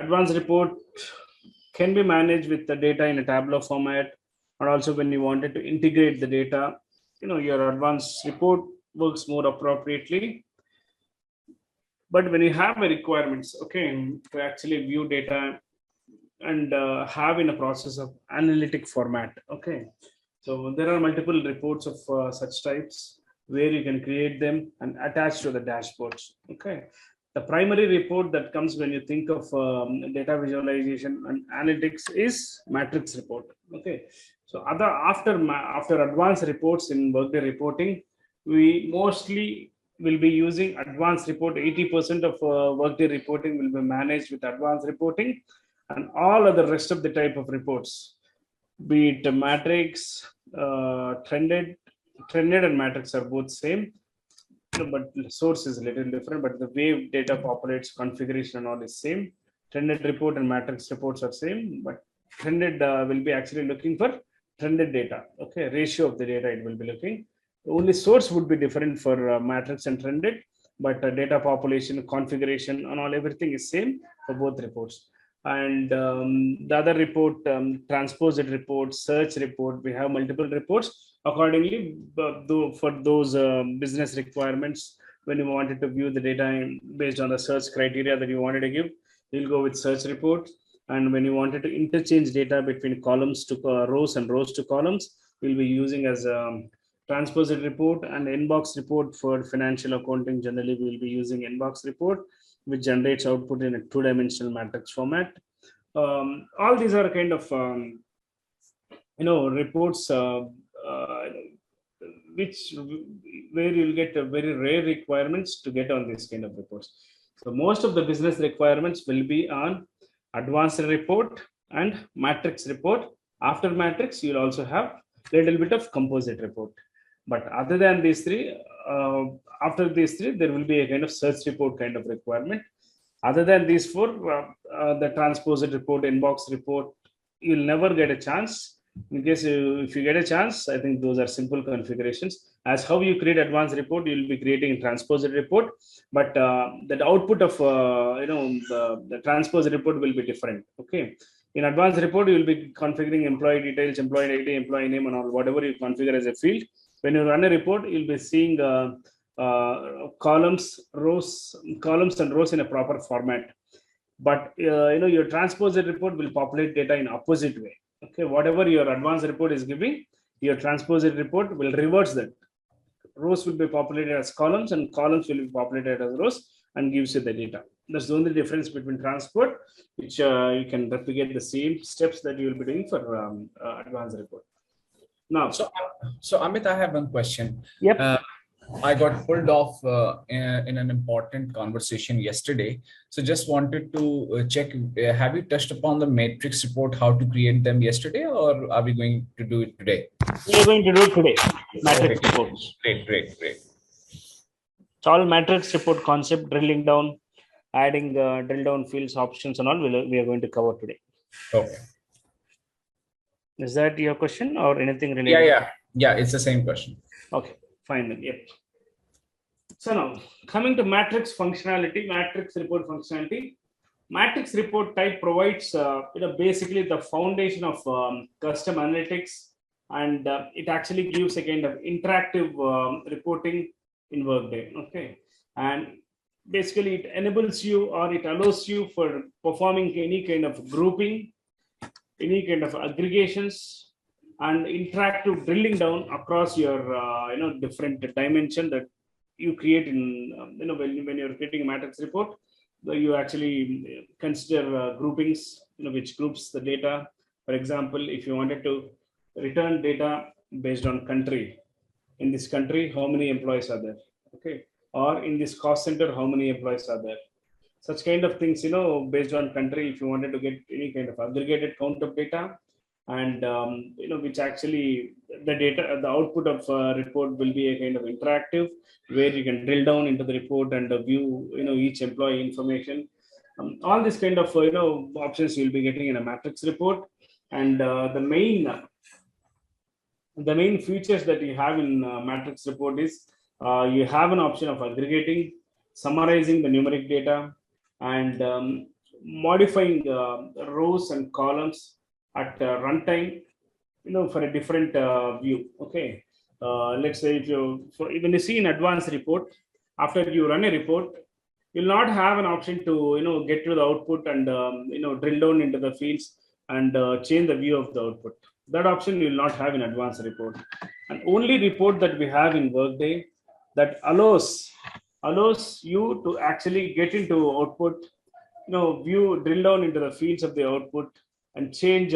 advanced report can be managed with the data in a tabular format, and also when you wanted to integrate the data, your advanced report works more appropriately. But when you have a requirements, to actually view data and have in a process of analytic format, so there are multiple reports of such types where you can create them and attach to the dashboards. The primary report that comes when you think of data visualization and analytics is matrix report. So after advanced reports in Workday reporting, we mostly will be using advanced report. 80% of Workday reporting will be managed with advanced reporting, and all other rest of the type of reports, be it matrix, trended and matrix are both same, but source is a little different, but the way data populates, configuration and all is same. Trended report and matrix reports are same, but trended will be actually looking for trended data. Ratio of the data it will be looking. Only source would be different for matrix and trended, but data population, configuration and all, everything is same for both reports. And the other report, transposed report, search report, we have multiple reports accordingly. For those business requirements, when you wanted to view the data based on the search criteria that you wanted to give, you'll go with search report. And when you wanted to interchange data between columns to rows and rows to columns, we'll be using as transposed report. And inbox report for financial accounting, generally we'll be using inbox report, which generates output in a two-dimensional matrix format. All these are kind of reports where you'll get a very rare requirements to get on this kind of reports. So most of the business requirements will be on advanced report and matrix report. After matrix, you'll also have a little bit of composite report. But other than these three, after these three, there will be a kind of search report kind of requirement. Other than these four, the transposed report, inbox report, you'll never get a chance. In case if you get a chance, I think those are simple configurations. As how you create advanced report, you'll be creating a transposed report, but the output of the transposed report will be different. In advanced report, you will be configuring employee details, employee ID, employee name, and all whatever you configure as a field. When you run a report, you'll be seeing columns and rows in a proper format. But your transposed report will populate data in opposite way. Whatever your advanced report is giving, your transposed report will reverse that. Rows will be populated as columns, and columns will be populated as rows, and gives you the data. That's the only difference between transport, which you can replicate the same steps that you will be doing for advanced report. Now, so Amit, I have one question. Yep. I got pulled off in an important conversation yesterday. So just wanted to check, have you touched upon the matrix report, how to create them yesterday, or are we going to do it today? We are going to do it today. Matrix reports. Great. It's all matrix report concept, drilling down, adding drill down fields, options and all we are going to cover today. Okay. Is that your question or anything related? Yeah, it's the same question. Okay, fine then. Yep. So now coming to matrix functionality, matrix report functionality. Matrix report type provides basically the foundation of custom analytics, and it actually gives a kind of interactive reporting in Workday. And basically it enables you, or it allows you for performing any kind of grouping, any kind of aggregations, and interactive drilling down across your different dimension that you create in when you're creating a matrix report. You actually consider groupings, which groups the data. For example, if you wanted to return data based on country, in this country how many employees are there, or in this cost center how many employees are there, such kind of things, based on country. If you wanted to get any kind of aggregated count of data, and which actually the output of report will be a kind of interactive, where you can drill down into the report and view each employee information. All this kind of options you'll be getting in a matrix report. And the main features that you have in matrix report is you have an option of aggregating, summarizing the numeric data, and modifying rows and columns at runtime, for a different view. Okay, let's say if when you see an advanced report, after you run a report, you'll not have an option to get to the output and drill down into the fields and change the view of the output. That option you will not have in advanced report. And only report that we have in Workday that allows you to actually get into output, view, drill down into the fields of the output and change,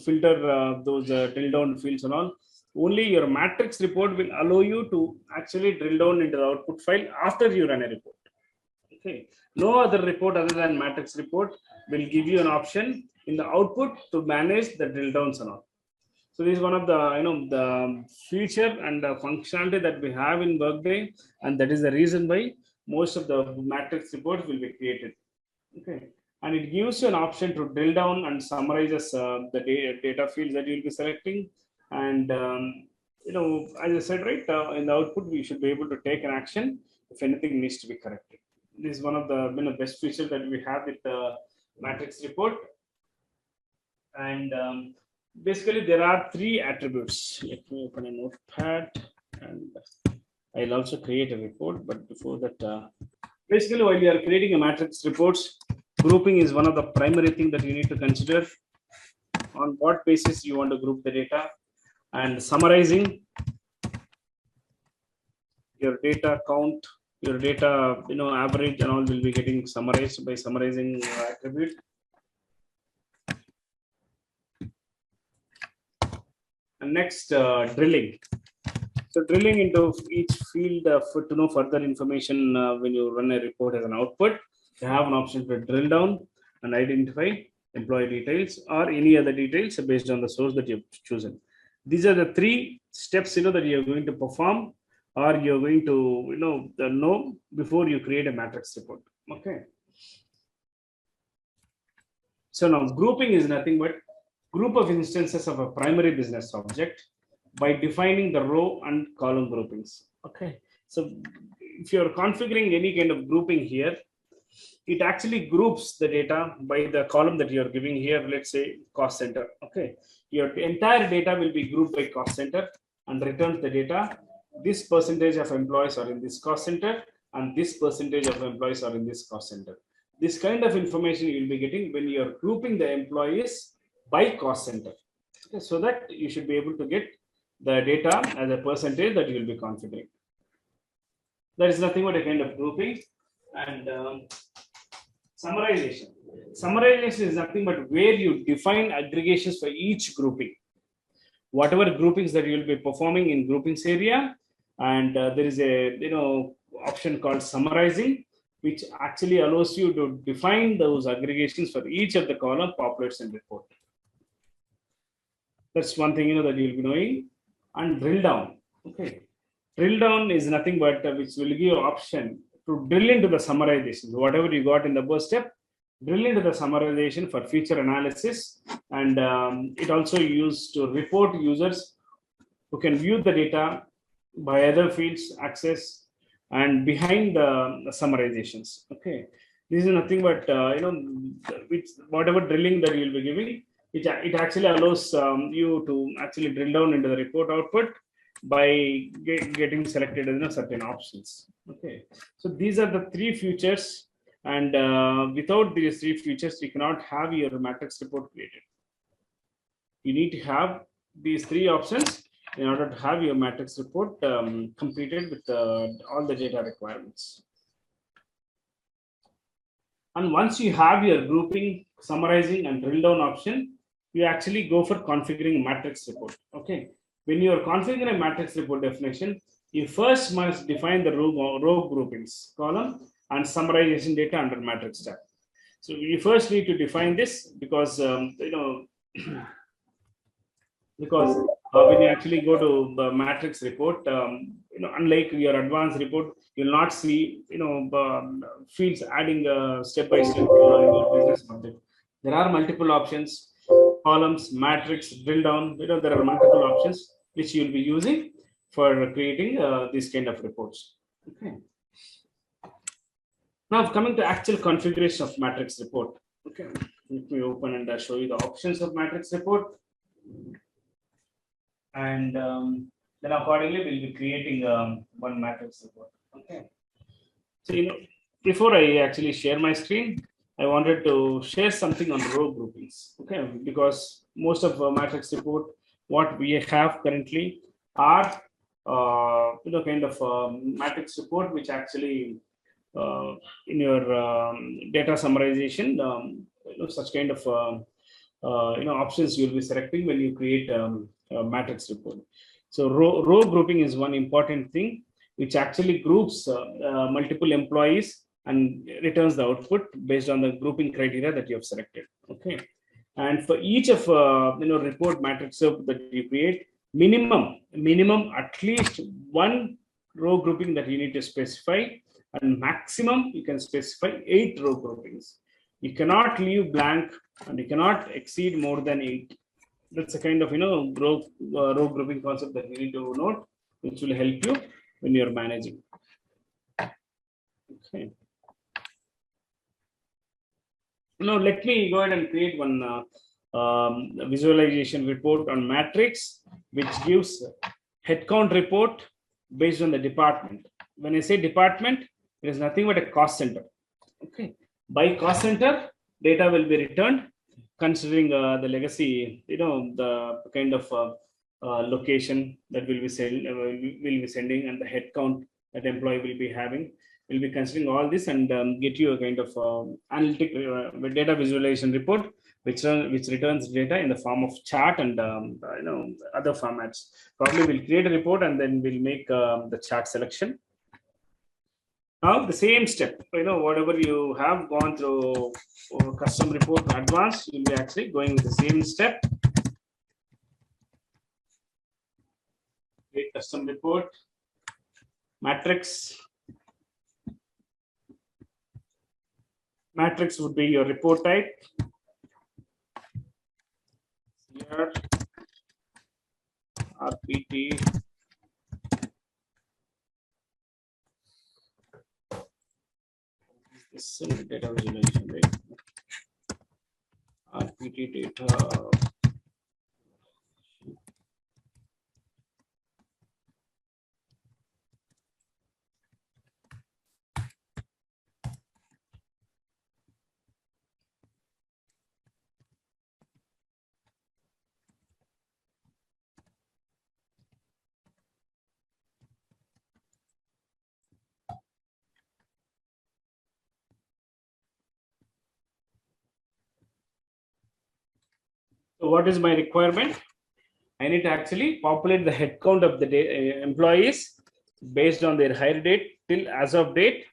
filter those drill down fields and all. Only your matrix report will allow you to actually drill down into the output file after you run a report. Okay. No other report other than matrix report will give you an option in the output to manage the drill downs and all. So this is one of the the feature and the functionality that we have in Workday, and that is the reason why most of the matrix reports will be created. Okay, and it gives you an option to drill down and summarizes the data fields that you'll be selecting, and as I said, right, in the output we should be able to take an action if anything needs to be corrected. This is one of the best features that we have with the matrix report, and basically there are three attributes. Let me open a notepad and I'll also create a report. But before that, basically while you are creating a matrix reports, grouping is one of the primary thing that you need to consider. On what basis you want to group the data, and summarizing your data count, your data average and all will be getting summarized by summarizing attribute. And next, drilling. So drilling into each field to know further information when you run a report as an output, you have an option to drill down and identify employee details or any other details based on the source that you've chosen. These are the three steps that you're going to perform or you're going to know before you create a matrix report. Okay. So now grouping is nothing but group of instances of a primary business object by defining the row and column groupings. Okay, so if you're configuring any kind of grouping here, it actually groups the data by the column that you're giving here. Let's say cost center. Okay, your entire data will be grouped by cost center and returns the data. This percentage of employees are in this cost center and this percentage of employees are in this cost center. This kind of information you will be getting when you're grouping the employees by cost center. Okay, so that you should be able to get the data as a percentage that you will be configuring. There is nothing but a kind of grouping. And summarization. Summarization is nothing but where you define aggregations for each grouping. Whatever groupings that you will be performing in groupings area, and there is a option called summarizing, which actually allows you to define those aggregations for each of the column, populates, and report. That's one thing that you'll be knowing. And drill down. Okay, drill down is nothing but which will give you option to drill into the summarization. Whatever you got in the first step, drill into the summarization for feature analysis, and it also used to report users who can view the data by other fields access and behind the summarizations. Okay, this is nothing but which whatever drilling that you'll be giving, it actually allows you to actually drill down into the report output by getting selected certain options. Okay, so these are the three features, and without these three features you cannot have your matrix report created. You need to have these three options in order to have your matrix report completed with all the data requirements. And once you have your grouping, summarizing, and drill down option, you actually go for configuring matrix report. Okay, when you are configuring a matrix report definition, you first must define the row groupings, column, and summarization data under matrix tab. So you first need to define this because because when you actually go to the matrix report, unlike your advanced report, you'll not see fields adding step by step your business object. There are multiple options, columns, matrix, drill down. There are multiple options which you'll be using for creating these kind of reports. Okay. Now coming to actual configuration of matrix report. Okay, let me open and show you the options of matrix report. And then accordingly, we'll be creating one matrix report. Okay. So, before I actually share my screen, I wanted to share something on row groupings. Okay, because most of matrix report, what we have currently are, kind of matrix report, which actually in your data summarization, such kind of options you'll be selecting when you create a matrix report. So row grouping is one important thing, which actually groups multiple employees and returns the output based on the grouping criteria that you have selected. Okay, and for each of report matrix that you create, minimum at least one row grouping that you need to specify, and maximum you can specify 8 row groupings. You cannot leave blank, and you cannot exceed more than 8. That's a kind of row grouping concept that you need to note, which will help you when you're managing. Okay. Now let me go ahead and create one visualization report on matrix, which gives headcount report based on the department. When I say department, it is nothing but a cost center. Okay. By cost center, data will be returned considering the legacy, the kind of location that will be sending, and the headcount that employee will be having. We'll be considering all this and get you a kind of analytic data visualization report, which returns data in the form of chart and other formats. Probably we'll create a report and then we'll make the chart selection. Now the same step, whatever you have gone through custom report advanced, you'll be actually going with the same step. Create custom report, matrix. Matrix would be your report type. Here, RPT. This is data visualization, right? RPT data. So what is my requirement? I need to actually populate the headcount of the employees based on their hire date till as of date,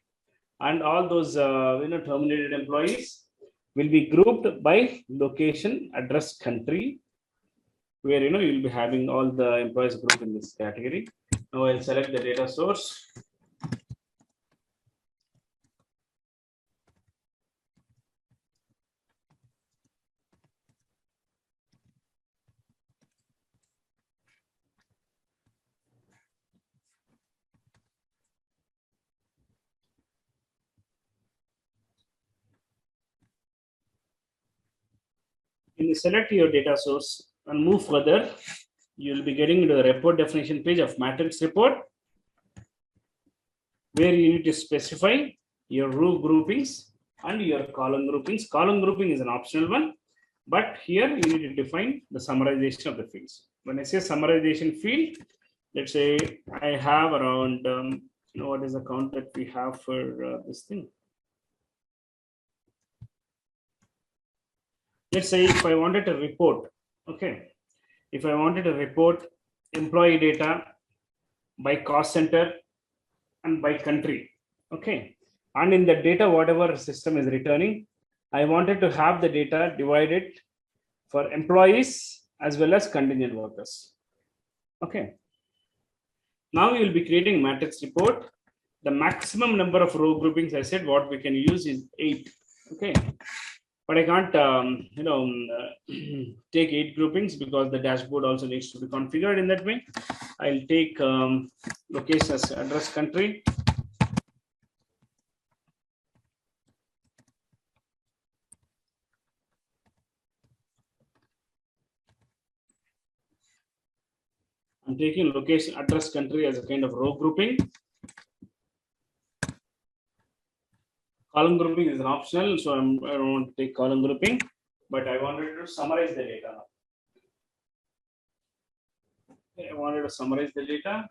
and all those terminated employees will be grouped by location, address, country, where you'll be having all the employees grouped in this category. Now I'll select the data source. When you select your data source and move further, you'll be getting into the report definition page of matrix report, where you need to specify your row groupings and your column groupings. Column grouping is an optional one, but here you need to define the summarization of the fields. When I say summarization field, let's say I have around, what is the count that we have for this thing? Let's say if I wanted to report, okay, if I wanted to report employee data by cost center and by country, okay, and in the data, whatever system is returning, I wanted to have the data divided for employees as well as contingent workers. Okay. Now we will be creating matrix report. The maximum number of row groupings, I said, what we can use is 8. Okay. But I can't, take 8 groupings because the dashboard also needs to be configured in that way. I'll take location as address, country. I'm taking location, address, country as a kind of row grouping. Column grouping is an optional, so I don't want to take column grouping, but I wanted to summarize the data. I wanted to summarize the data.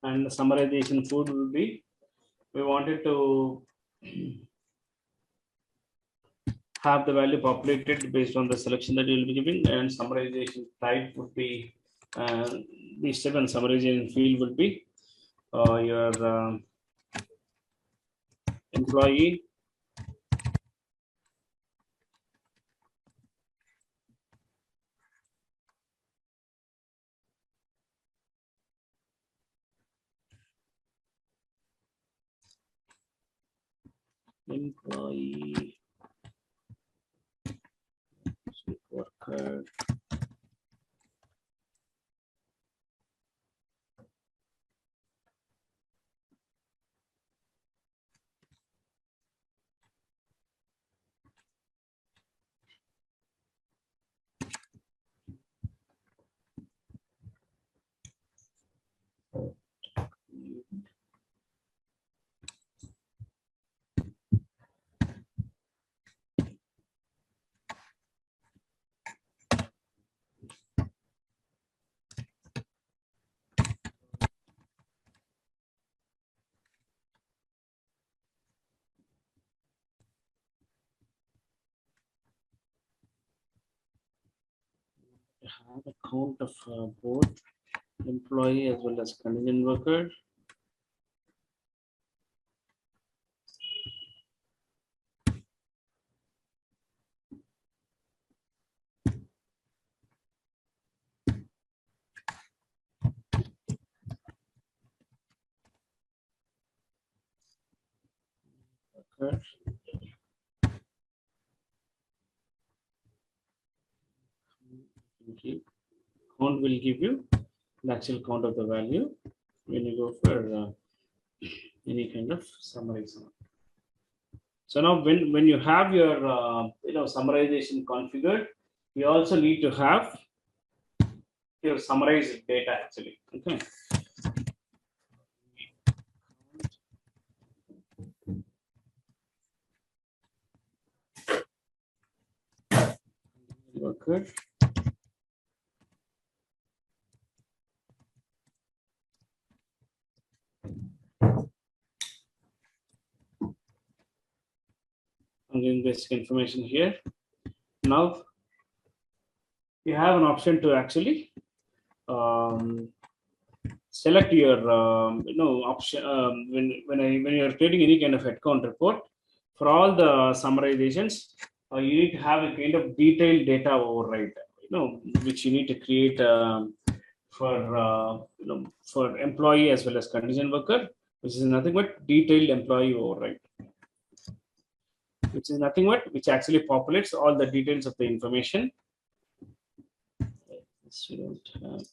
And the summarization food will be, we wanted to have the value populated based on the selection that you will be giving, and summarization type would be the seven summarization field would be your employee, worker, have a count of both employee as well as contingent worker. Count will give you the actual count of the value when you go for any kind of summary. So now when you have your summarization configured, you also need to have your summarized data actually. Okay. Worker. I'm giving basic information here. Now you have an option to actually select your option when you're creating any kind of headcount report for all the summarizations. You need to have a kind of detailed data override, which you need to create for for employee as well as contingent worker, which is nothing but detailed employee override, which is nothing but which actually populates all the details of the information. This we don't have.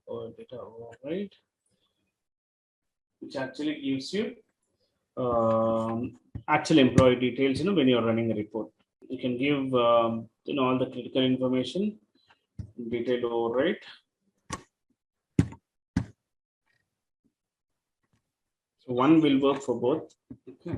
Or data override, which actually gives you actual employee details. When you're running a report, you can give all the critical information, detailed override. So one will work for both. Okay.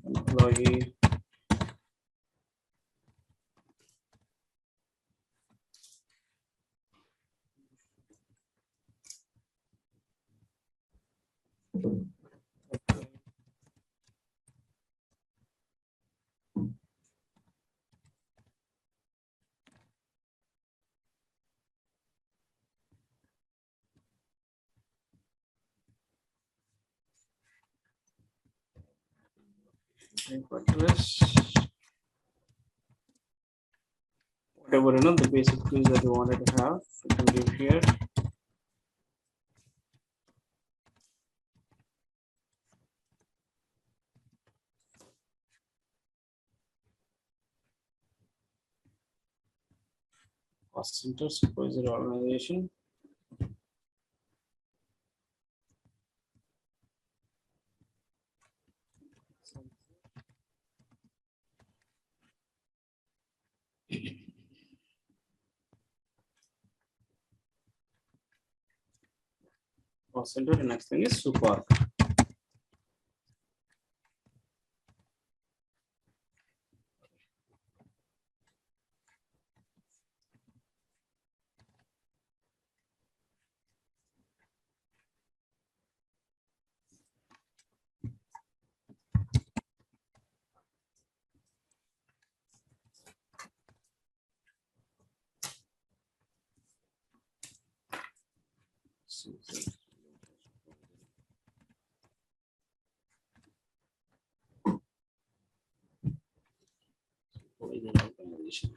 employee address, whatever the basic fields that you wanted to have, you can give here. Cost center, supervisor organization. Cost center, the next thing is super.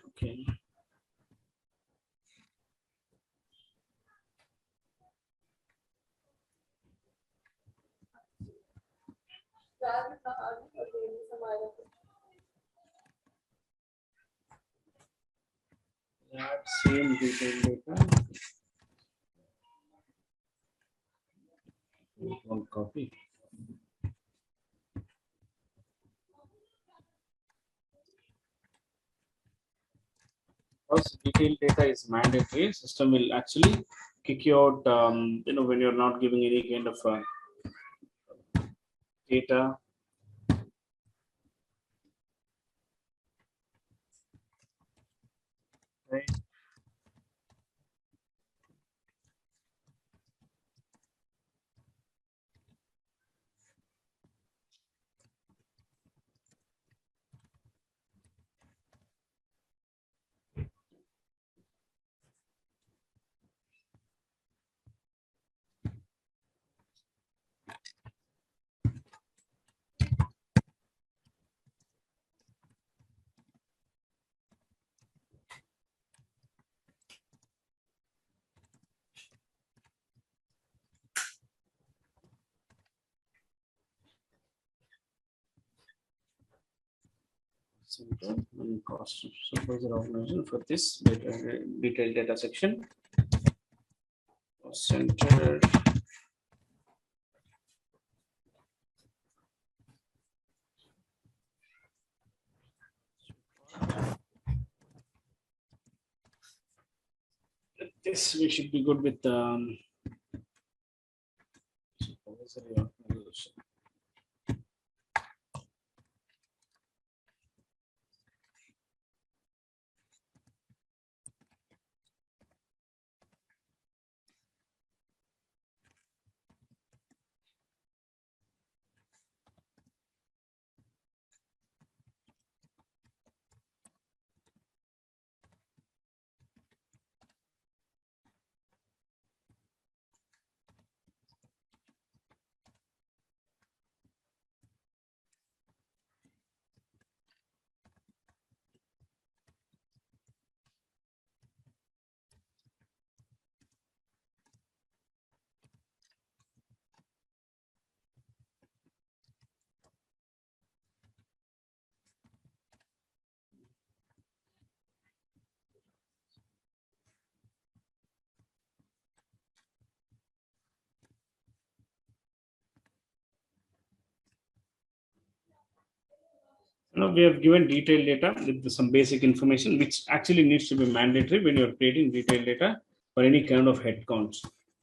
Okay. That same detailed data. One copy. Because detailed data is mandatory, system will actually kick you out. When you're not giving any kind of data. Right. Center and cost supervisor organization for this detailed data section. Cost center. This we should be good with supervisory organization. We have given detailed data with some basic information, which actually needs to be mandatory when you're creating detailed data for any kind of headcounts.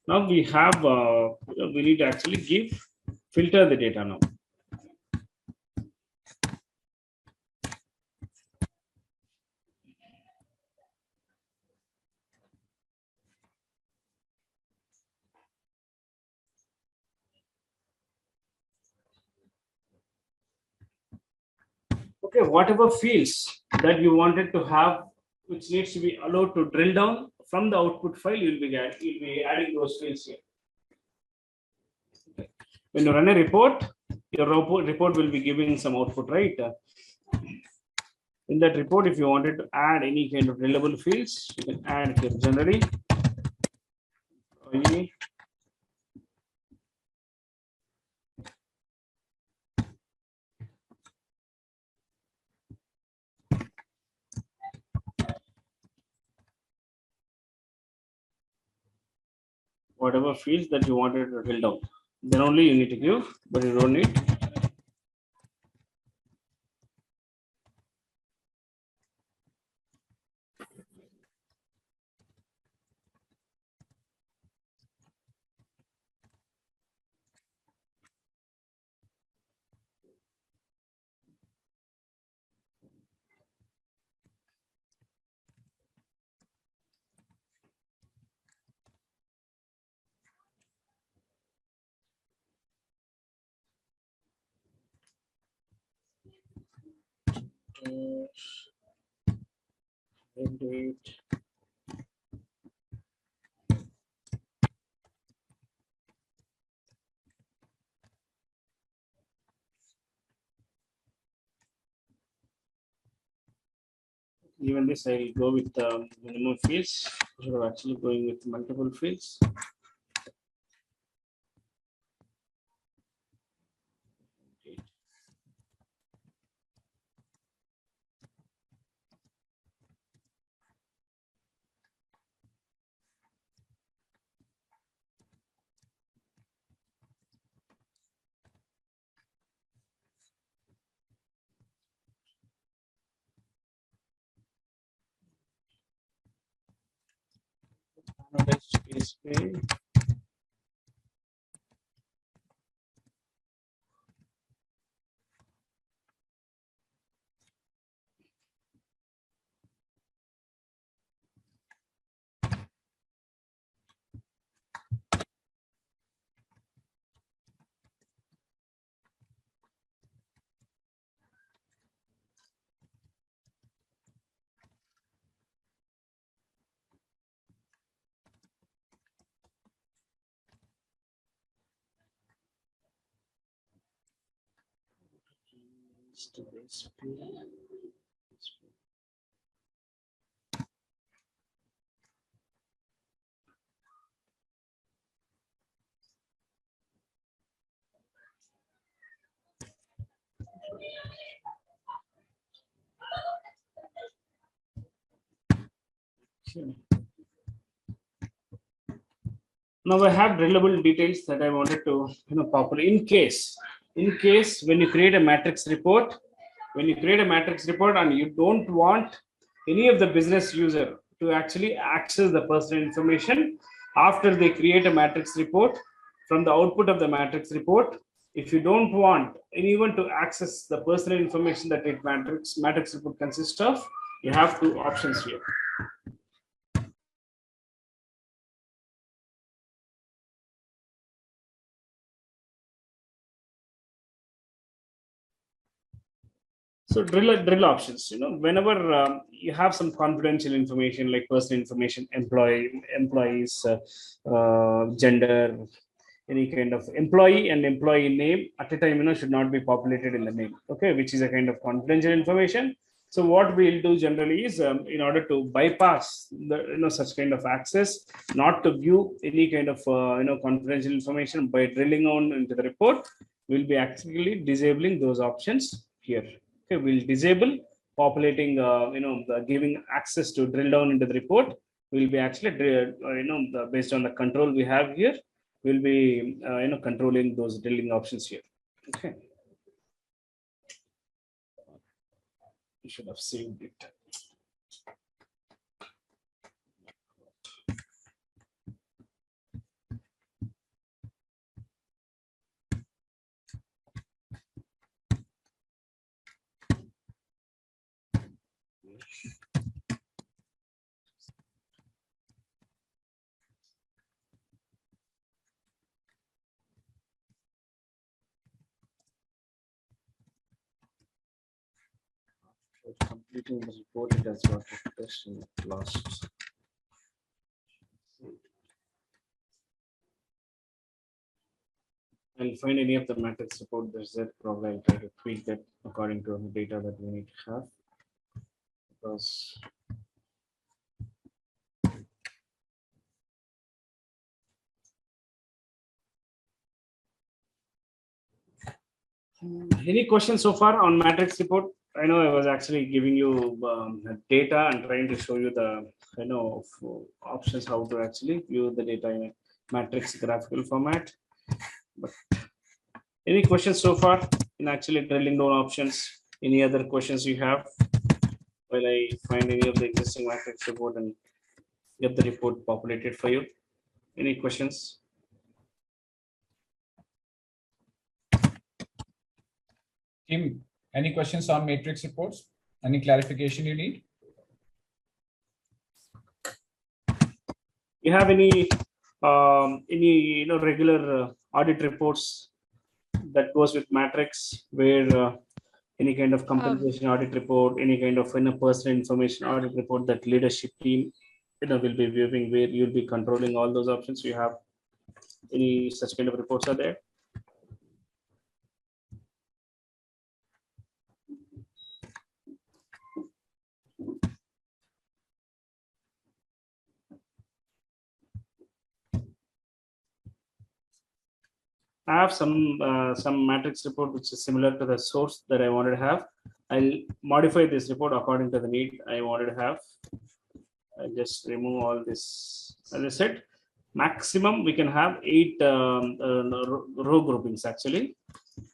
Now we have, we need to actually filter the data now. Okay, whatever fields that you wanted to have, which needs to be allowed to drill down from the output file, you'll be adding those fields here. When you run a report, your report will be giving some output, right? In that report, if you wanted to add any kind of relevant fields, you can add here generally. Whatever fields that you wanted to drill down, then only you need to give, but you don't need. Even this, I will go with minimum fields. You're actually going with multiple fields. Now I have drillable details that I wanted to populate in case when you create a matrix report, and you don't want any of the business user to actually access the personal information after they create a matrix report from the output of the matrix report. If you don't want anyone to access the personal information that it matrix report consists of, you have two options here. So drill options. Whenever you have some confidential information like personal information, employees, gender, any kind of employee and employee name at a time, should not be populated in the name. Okay, which is a kind of confidential information. So what we'll do generally is, in order to bypass the such kind of access, not to view any kind of confidential information by drilling on into the report, we'll be actually disabling those options here. Okay, we'll disable populating, giving access to drill down into the report. We'll be actually, based on the control we have here, we'll be, controlling those drilling options here. Okay. You should have saved it. Completing the report, it has got a question lost. I'll find any of the matrix report there's that probably I'll try to tweak that according to the data that we need to have. Because any questions so far on matrix report? I know I was actually giving you data and trying to show you the options how to actually view the data in a matrix graphical format. But any questions so far in actually drilling down options? Any other questions you have while I find any of the existing matrix report and get the report populated for you? Any questions? Tim, any questions on matrix reports? Any clarification you need? You have any regular audit reports that goes with matrix where any kind of compensation audit report, any kind of personal information audit report that leadership team will be viewing, where you'll be controlling all those options? You have any such kind of reports are there? I have some matrix report which is similar to the source that I wanted to have. I'll modify this report according to the need I wanted to have. I'll just remove all this. As I said, maximum we can have 8 row groupings actually,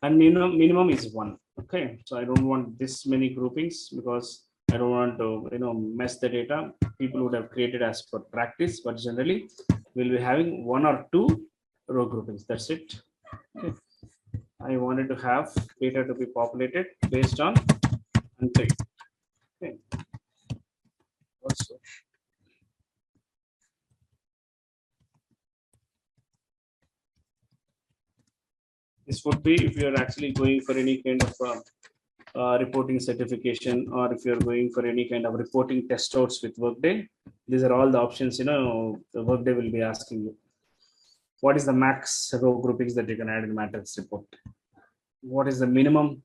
and minimum is 1. Okay, so I don't want this many groupings because I don't want to mess the data. People would have created as per practice, but generally we'll be having 1 or 2 row groupings. That's it. Okay. I wanted to have data to be populated based on country. Okay. Also, this would be if you're actually going for any kind of reporting certification, or if you're going for any kind of reporting test outs with Workday. These are all the options the Workday will be asking you. What is the max row groupings that you can add in matrix report? What is the minimum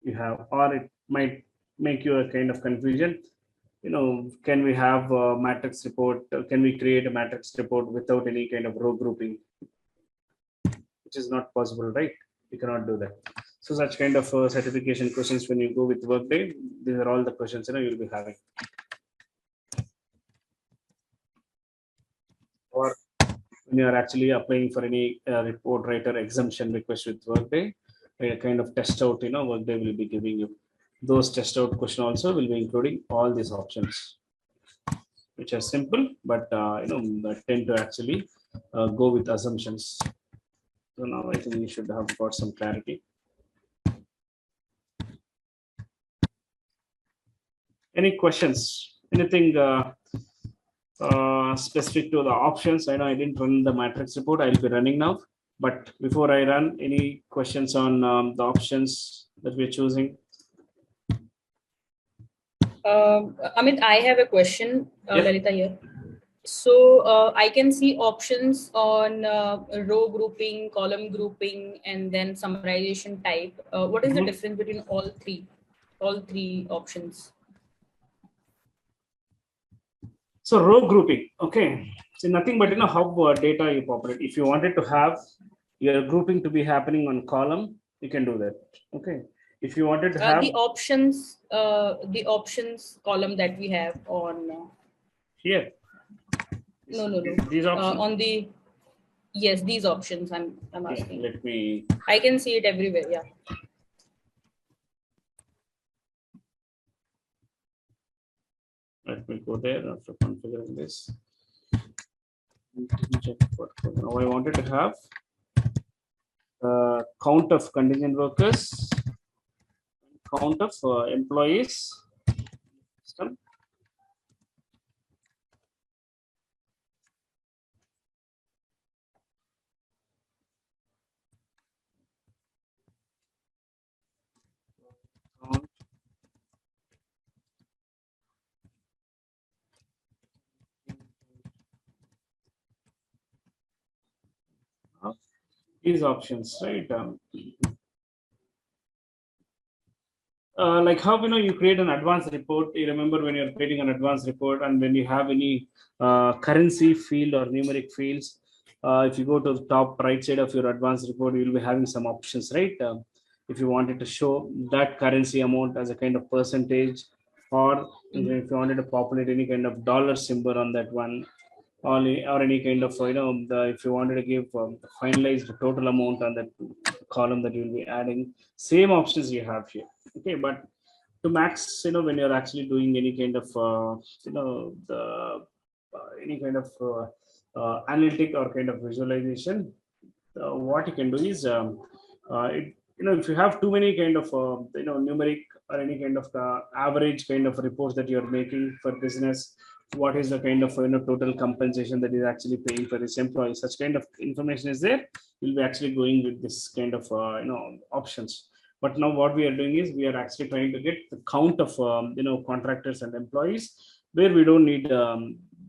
you have? Or it might make you a kind of confusion. Can we have a matrix report? Can we create a matrix report without any kind of row grouping? Which is not possible, right? You cannot do that. So such kind of certification questions when you go with Workday, these are all the questions you'll be having. Or when you are actually applying for any report writer exemption request with Workday, a kind of test out, Workday will be giving you those test out question also will be including all these options, which are simple, but tend to actually go with assumptions. So now I think you should have got some clarity. Any questions? Anything specific to the options? I know I didn't run the matrix report. I'll be running now. But before I run, any questions on the options that we're choosing? Amit, I have a question, Yep. Lalita here. So I can see options on row grouping, column grouping, and then summarization type. What is the difference between all three options? So row grouping, okay. So nothing but how data you populate. If you wanted to have your grouping to be happening on column, you can do that. Okay. If you wanted to have the options column that we have on here. No. These options. On the these options. I'm asking. Yeah, let me. I can see it everywhere. Yeah. Let me go there after configuring this. Now I wanted to have count of contingent workers, count of employees. System. Count these options, right? Like how you create an advanced report. You remember when you're creating an advanced report, and when you have any currency field or numeric fields, if you go to the top right side of your advanced report, you'll be having some options, right? If you wanted to show that currency amount as a kind of percentage, or if you wanted to populate any kind of dollar symbol on that one, or any kind of if you wanted to give finalized total amount on that column that you'll be adding, same options you have here. Okay, but to max, when you're actually doing any kind of the any kind of analytic or kind of visualization, what you can do is if you have too many kind of numeric or any kind of average kind of reports that you're making for business, what is the kind of total compensation that is actually paying for this employee, such kind of information is there, you'll be actually going with this kind of options. But now what we are doing is we are actually trying to get the count of contractors and employees, where we don't need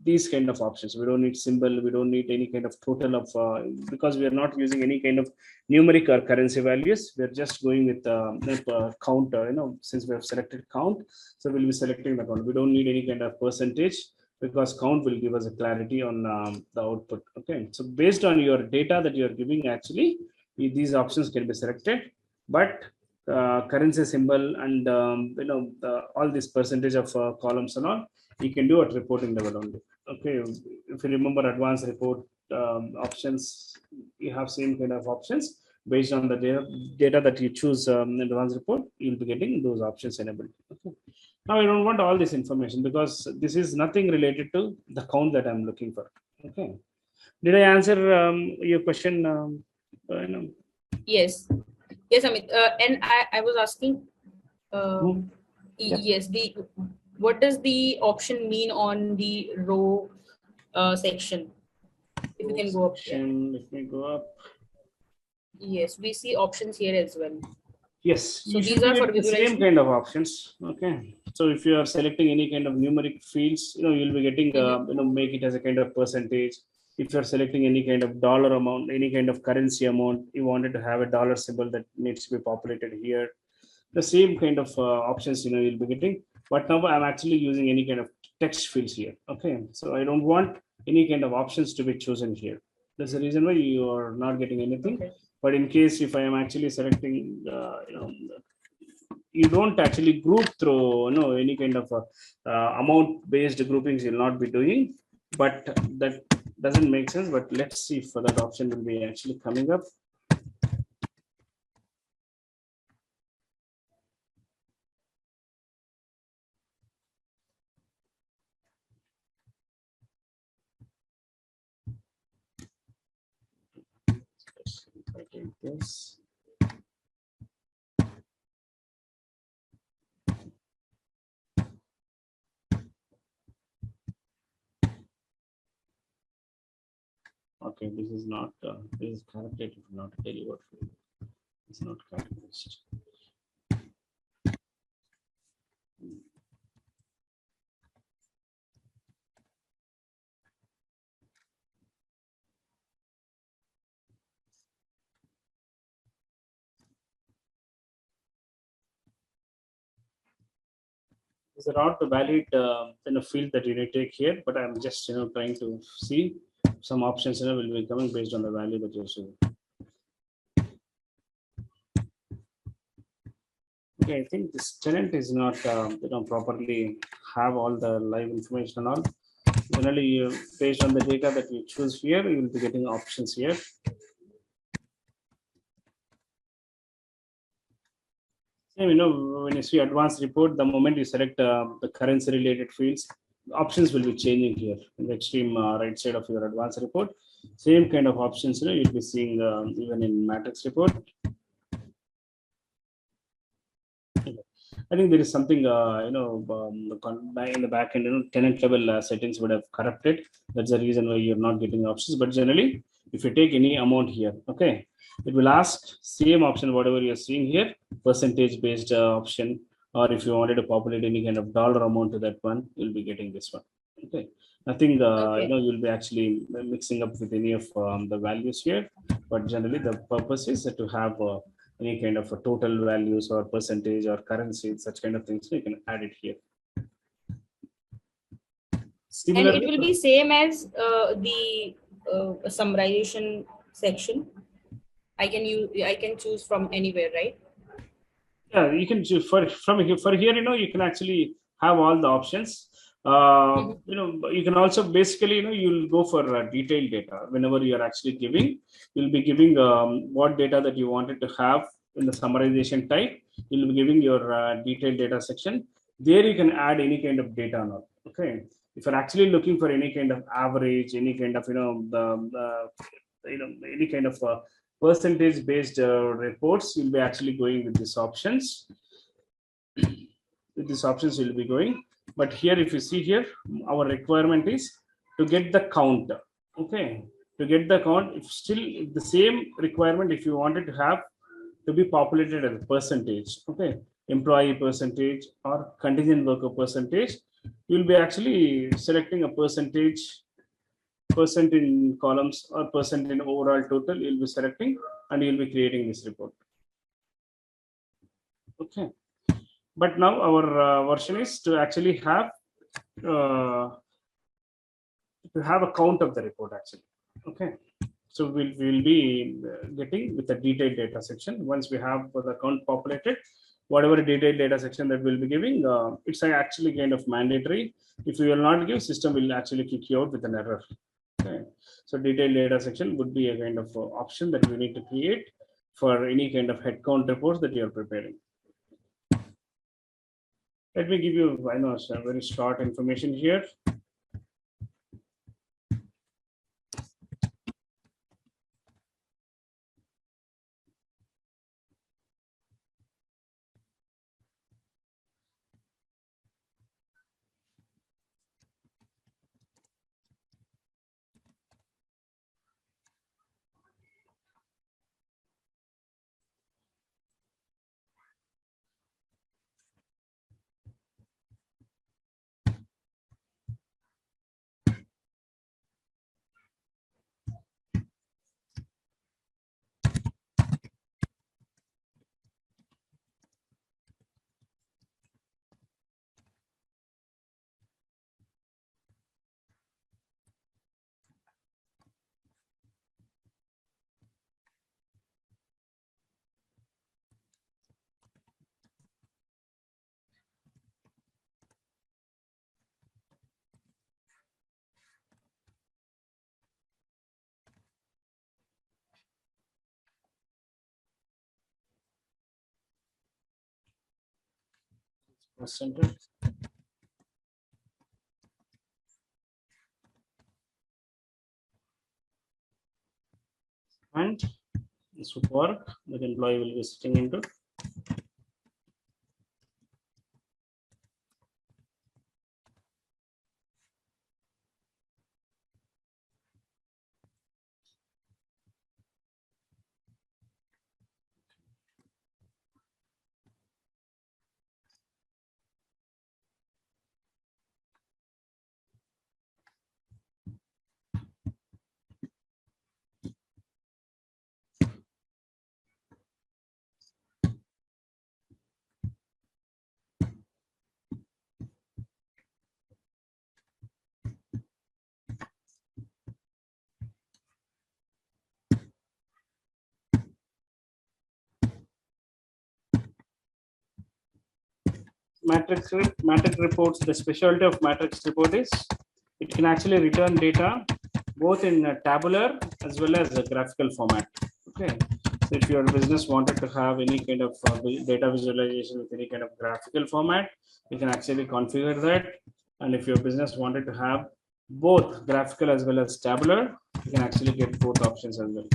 these kind of options. We don't need symbol, we don't need any kind of total of because we are not using any kind of numeric or currency values. We're just going with count, since we have selected count, so we'll be selecting the count. We don't need any kind of percentage, because count will give us a clarity on the output. Okay, so based on your data that you're giving, actually these options can be selected. But currency symbol and all this percentage of columns and all, you can do at reporting level only. Okay, if you remember advanced report options, you have same kind of options. Based on the data that you choose in advanced report, you'll be getting those options enabled. Okay. Now I don't want all this information, because this is nothing related to the count that I'm looking for. Okay, did I answer your question? Yes. Yes, Amit. And I was asking, Yep. yes, what does the option mean on the row section? If you can go up here. Let me go up. Yes, we see options here as well. Yes, So you these should are be for getting the same kind of options. Okay, so if you are selecting any kind of numeric fields, you'll be getting make it as a kind of percentage. If you're selecting any kind of dollar amount, any kind of currency amount, you wanted to have a dollar symbol that needs to be populated here, the same kind of options you'll be getting. But now I'm actually using any kind of text fields here. Okay, so I don't want any kind of options to be chosen here. That's the reason why you are not getting anything. Okay. But in case if I am actually selecting you don't actually group through any kind of amount based groupings, you'll not be doing. But that doesn't make sense. But let's see if that option will be actually coming up. I take this. Okay, this is not this is calculated, not a daily work field. It's not calculated. These are not the valid field that you need to take here, but I'm just trying to see some options will be coming based on the value that you're showing. Okay, I think this tenant is not properly have all the live information and all. Generally, based on the data that you choose here, you will be getting options here. Same, when you see advanced report, the moment you select the currency related fields, options will be changing here in the extreme right side of your advanced report. Same kind of options, you'll be seeing even in matrix report. I think there is something, in the back end, tenant level settings would have corrupted. That's the reason why you're not getting options. But generally, if you take any amount here, okay, it will ask same option, whatever you're seeing here, percentage based option, or if you wanted to populate any kind of dollar amount to that one, you'll be getting this one. Okay, nothing, Okay. you'll be actually mixing up with any of the values here. but generally the purpose is to have any kind of a total values or percentage or currency, such kind of things. So you can add it here. And it Similarly, will be same as the summarization section. I can choose from anywhere, right? yeah, you can choose for here. You can actually have all the options. You can also basically, you'll go for detailed data whenever you are actually giving. You'll be giving what data that you wanted to have in the summarization type. You'll be giving your detailed data section. There you can add any kind of data or not. Okay. If you're actually looking for any kind of average, any kind of any kind of percentage based reports, you'll be actually going with these options. With these options you'll be going, but here if you see here, our requirement is to get the count. Okay, to get the count, if still the same requirement, if you wanted to have to be populated as a percentage, okay, employee percentage or contingent worker percentage, you'll be actually selecting a percent in columns or percent in overall total. You'll be selecting and you'll be creating this report. Okay, but now our version is to actually uh, have a count of the report actually. Okay, so we'll be getting with the detailed data section. Once we have the count populated, whatever detailed data section that we'll be giving, it's actually kind of mandatory. If you will not give, system will actually kick you out with an error. Okay, so detailed data section would be a kind of option that we need to create for any kind of headcount reports that you are preparing. Let me give you, I know, some very short information here. Center. And this would work. The employee will be sitting into. Matrix reports, the specialty of matrix report is it can actually return data both in a tabular as well as a graphical format. Okay, so if your business wanted to have any kind of data visualization with any kind of graphical format, you can actually configure that. And if your business wanted to have both graphical as well as tabular, you can actually get both options as well.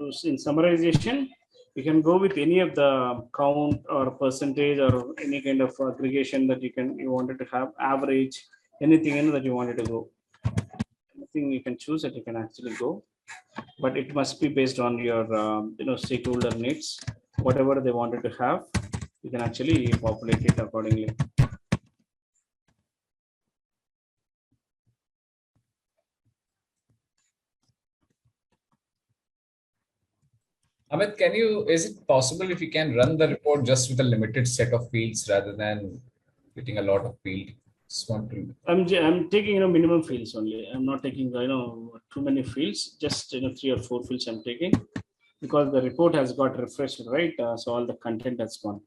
in summarization, you can go with any of the count or percentage or any kind of aggregation that you wanted to have, average, anything that you wanted to go. Anything you can choose that you can actually go, but it must be based on your stakeholder needs. Whatever they wanted to have, you can actually populate it accordingly. Amit, is it possible if you can run the report just with a limited set of fields rather than getting a lot of field? Just want to. I'm taking minimum fields only. I'm not taking too many fields. Just 3 or 4 fields I'm taking, because the report has got refreshed, right? So all the content has gone.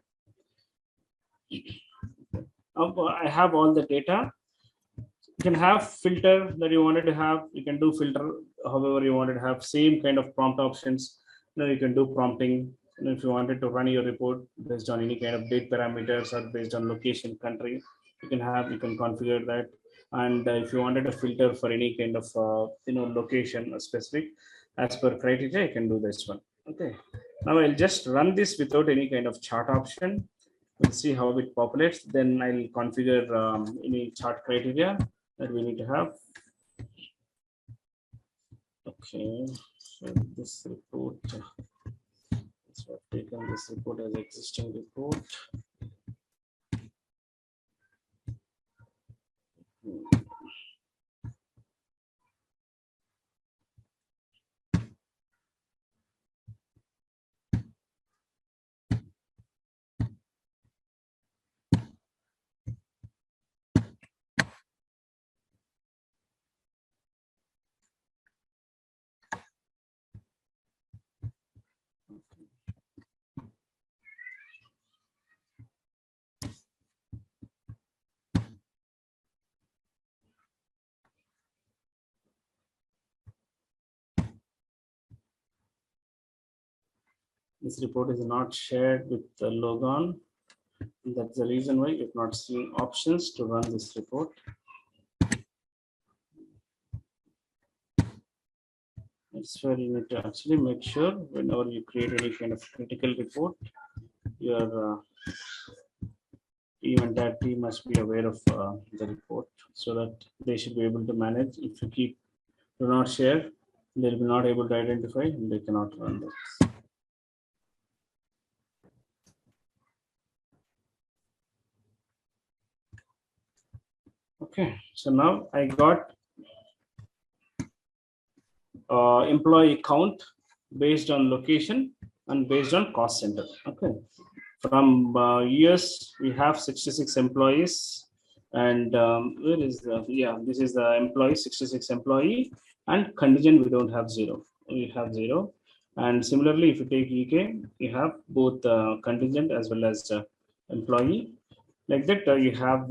I have all the data. You can have filter that you wanted to have. You can do filter however you wanted to have. Same kind of prompt options. You can do prompting. If you wanted to run your report based on any kind of date parameters or based on location, country, you can configure that. And if you wanted to filter for any kind of location specific as per criteria, you can do this one. Okay. Now I'll just run this without any kind of chart option. We'll see how it populates. Then I'll configure any chart criteria that we need to have. Okay, so this report, so I've taken this report as existing report. This report is not shared with the Logon. That's the reason why you've not seen options to run this report. That's where you need to actually make sure whenever you create any kind of critical report, your entire team must be aware of the report, so that they should be able to manage. If you do not share, they'll be not able to identify and they cannot run this. Okay, so now I got employee count based on location and based on cost center. Okay, from US we have 66 employees, and where is this is the employee, 66 employee, and contingent we don't have 0. We have 0. And similarly, if you take UK, you have both contingent as well as employee. Like that, you have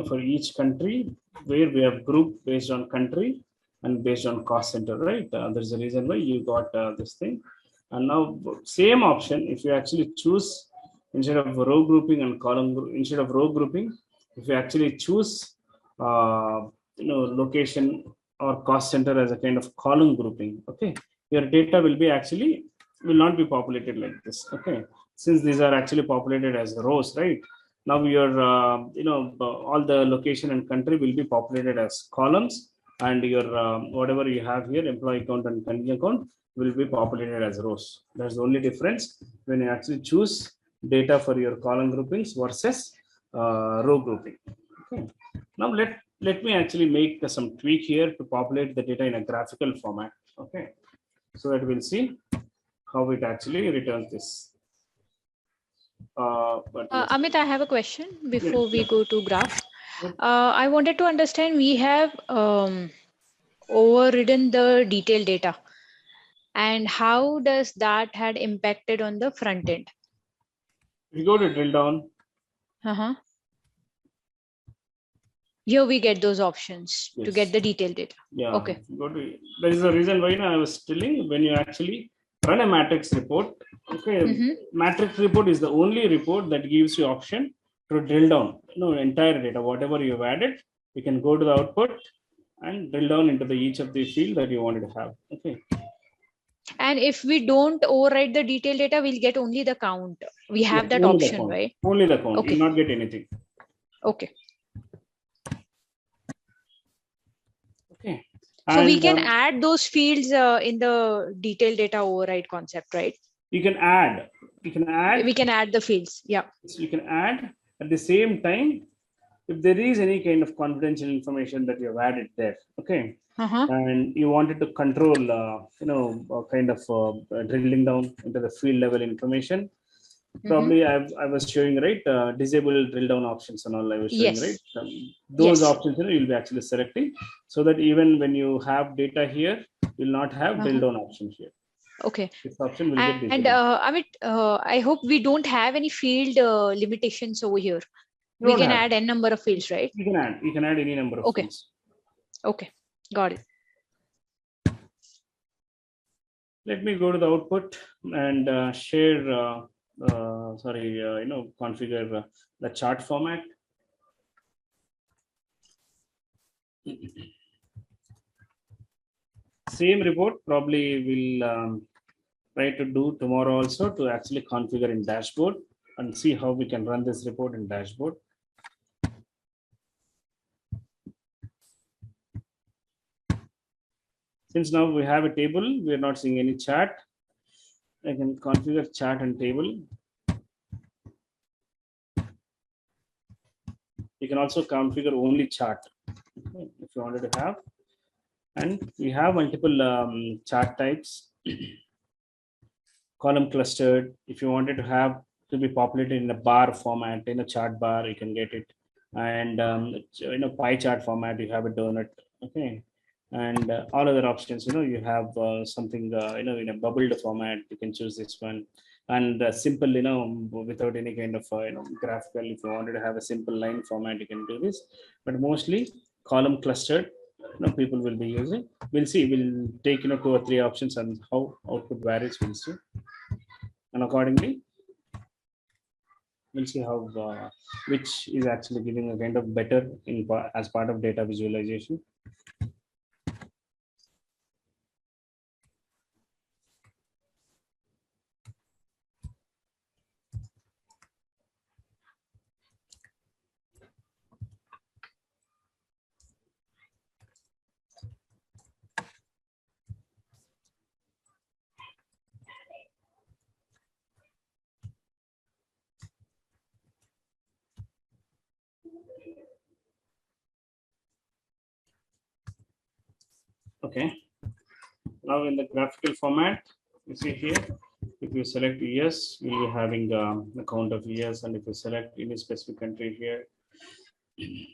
for each country where we have group based on country and based on cost center, right? There's a reason why you got this thing. And now same option, if you actually choose, instead of row grouping and instead of row grouping, if you actually choose location or cost center as a kind of column grouping, okay, your data will not be populated like this. Okay, since these are actually populated as rows, right? Now your all the location and country will be populated as columns, and your whatever you have here, employee count and contingent count, will be populated as rows. That's the only difference when you actually choose data for your column groupings versus row grouping. Okay. Now let me actually make some tweak here to populate the data in a graphical format. Okay, so that we'll see how it actually returns this. Amit, I have a question before we go to graph. I wanted to understand, we have overridden the detailed data, and how does that had impacted on the front end? We go to drill down. Here we get those options to get the detailed data. Yeah. Okay. There is a reason why I was telling, when you actually run a matrix report. Okay. Matrix report is the only report that gives you option to drill down, entire data, whatever you've added, you can go to the output and drill down into each of the field that you wanted to have. Okay. And if we don't override the detailed data, we'll get only the count. We have that only option, right? Only the count. Okay. You will not get anything. Okay. Okay. So we can add those fields in the detailed data override concept, right? You can add. We can add the fields. Yeah. So you can add at the same time if there is any kind of confidential information that you have added there. Okay. And you wanted to control, kind of drilling down into the field level information. Probably I was showing, right, disable drill down options and all I was showing, right? Those options, you'll be actually selecting so that even when you have data here, you'll not have drill down option here. Okay. This option will get disabled. And I hope we don't have any field limitations over here. We can add n number of fields, right? You can add any number of fields. Okay, got it. Let me go to the output and share, configure the chart format. Same report probably will try to do tomorrow also to actually configure in dashboard and see how we can run this report in dashboard. Since now we have a table, we are not seeing any chart. I can configure chart and table. You can also configure only chart if you wanted to have. And we have multiple chart types. Column clustered. If you wanted to have to be populated in a bar format, in a chart bar, you can get it. And in a pie chart format, you have a donut. Okay. And all other options, you have something, in a bubbled format, you can choose this one. And simple, without any kind of, graphical, if you wanted to have a simple line format, you can do this. But mostly column clustered, people will be using. We'll see, we'll take, 2 or 3 options and how output varies, we'll see. And accordingly, we'll see how, which is actually giving a kind of better as part of data visualization. Okay, now in the graphical format, you see here, if you select years, you'll be having the count of years, and if you select any specific country here, you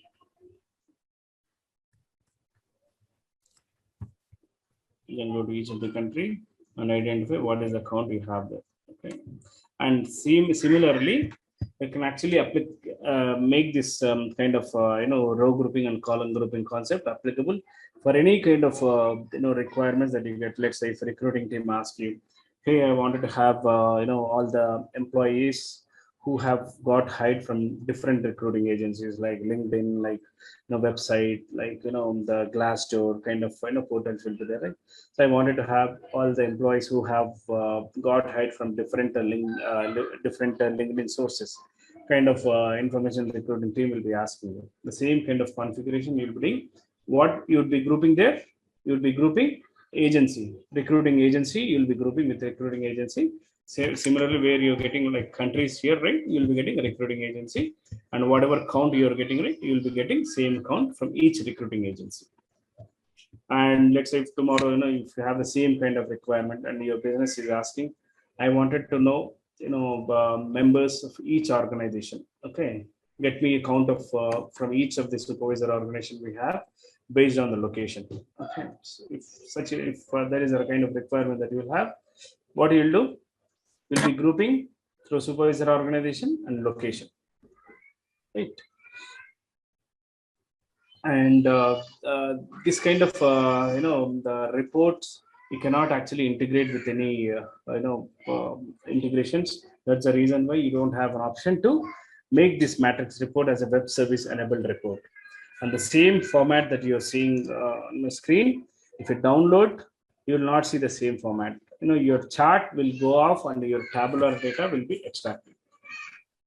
can go to each of the country and identify what is the count you have there. Okay, and similarly, you can actually make this kind of row grouping and column grouping concept applicable for any kind of requirements that you get. Let's say if recruiting team asks you, hey, I wanted to have all the employees who have got hired from different recruiting agencies like LinkedIn, like website, like the Glassdoor kind of portals will be there, right? So I wanted to have all the employees who have got hired from different LinkedIn sources. Kind of information recruiting team will be asking you. The same kind of configuration you'll be. What you would be grouping there? You would be grouping agency, recruiting agency. You'll be grouping with recruiting agency. Similarly, where you're getting like countries here, right? You'll be getting a recruiting agency, and whatever count you're getting, right? You'll be getting same count from each recruiting agency. And let's say if tomorrow, if you have the same kind of requirement and your business is asking, I wanted to know, members of each organization. Okay, get me a count of from each of the supervisor organization we have based on the location. Okay, so if there is a kind of requirement that you will have, what you'll do, you'll be grouping through supervisor organization and location, right? And this kind of the reports you cannot actually integrate with any integrations. That's the reason why you don't have an option to make this matrix report as a web service enabled report. And the same format that you're seeing on the screen, if you download, you will not see the same format. your chart will go off and your tabular data will be extracted.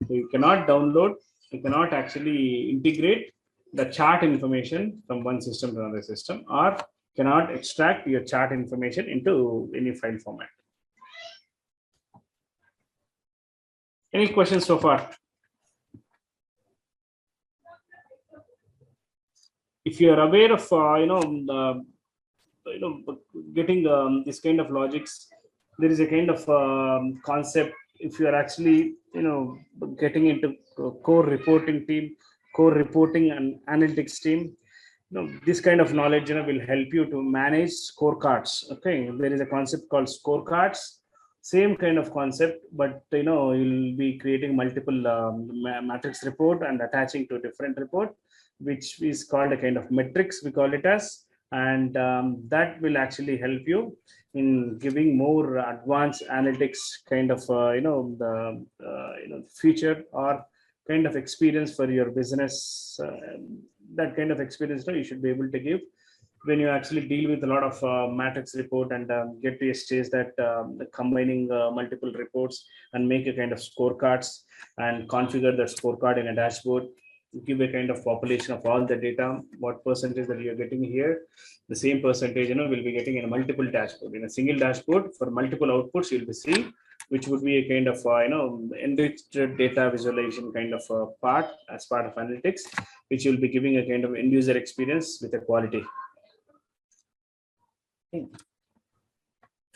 So you cannot download, you cannot actually integrate the chart information from one system to another system, or cannot extract your chart information into any file format. Any questions so far? If you are aware of getting this kind of logics, there is a kind of concept. If you are actually getting into core reporting team, core reporting and analytics team, this kind of knowledge will help you to manage scorecards. Okay, there is a concept called scorecards, same kind of concept, but you'll be creating multiple matrix report and attaching to a different report, which is called a kind of metrics, we call it as, and that will actually help you in giving more advanced analytics kind of the future or kind of experience for your business. That kind of experience you should be able to give when you actually deal with a lot of matrix report and get to a stage that combining multiple reports and make a kind of scorecards and configure that scorecard in a dashboard, give a kind of population of all the data, what percentage that you're getting here, the same percentage will be getting in a multiple dashboard. In a single dashboard for multiple outputs, you'll be seeing, which would be a kind of enriched data visualization kind of part as part of analytics, which will be giving a kind of end user experience with a quality.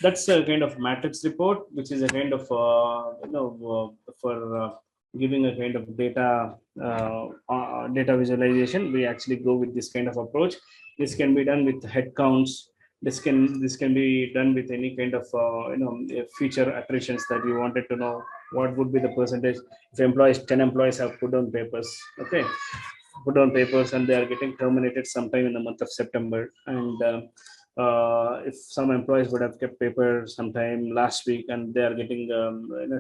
That's a kind of matrix report, which is a kind of for giving a kind of data data visualization. We actually go with this kind of approach. This can be done with head counts. This can be done with any kind of feature attritions that you wanted to know what would be the percentage if employees 10 employees have put on papers. Okay, put on papers and they are getting terminated sometime in the month of September, and if some employees would have kept paper sometime last week and they are getting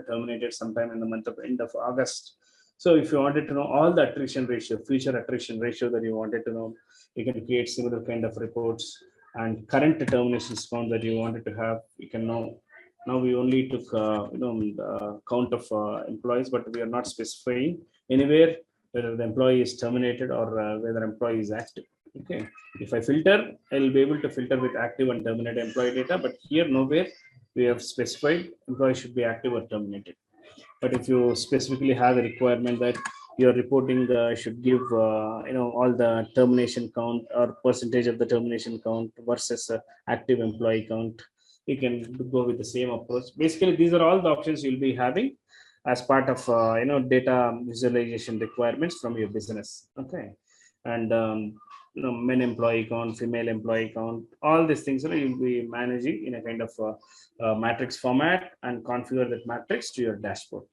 terminated sometime in the month of end of August. So if you wanted to know all the attrition ratio, future attrition ratio that you wanted to know, you can create similar kind of reports. And current terminations count that you wanted to have, you can know. Now we only took the count of employees, but we are not specifying anywhere whether the employee is terminated or whether employee is active. Okay, if I filter, I will be able to filter with active and terminated employee data, but here nowhere we have specified employee should be active or terminated. But if you specifically have a requirement that your reporting should give all the termination count or percentage of the termination count versus active employee count, you can go with the same approach. Basically, these are all the options you'll be having as part of data visualization requirements from your business. Okay, and men employee count, female employee count, all these things you'll be managing in a kind of matrix format and configure that matrix to your dashboard.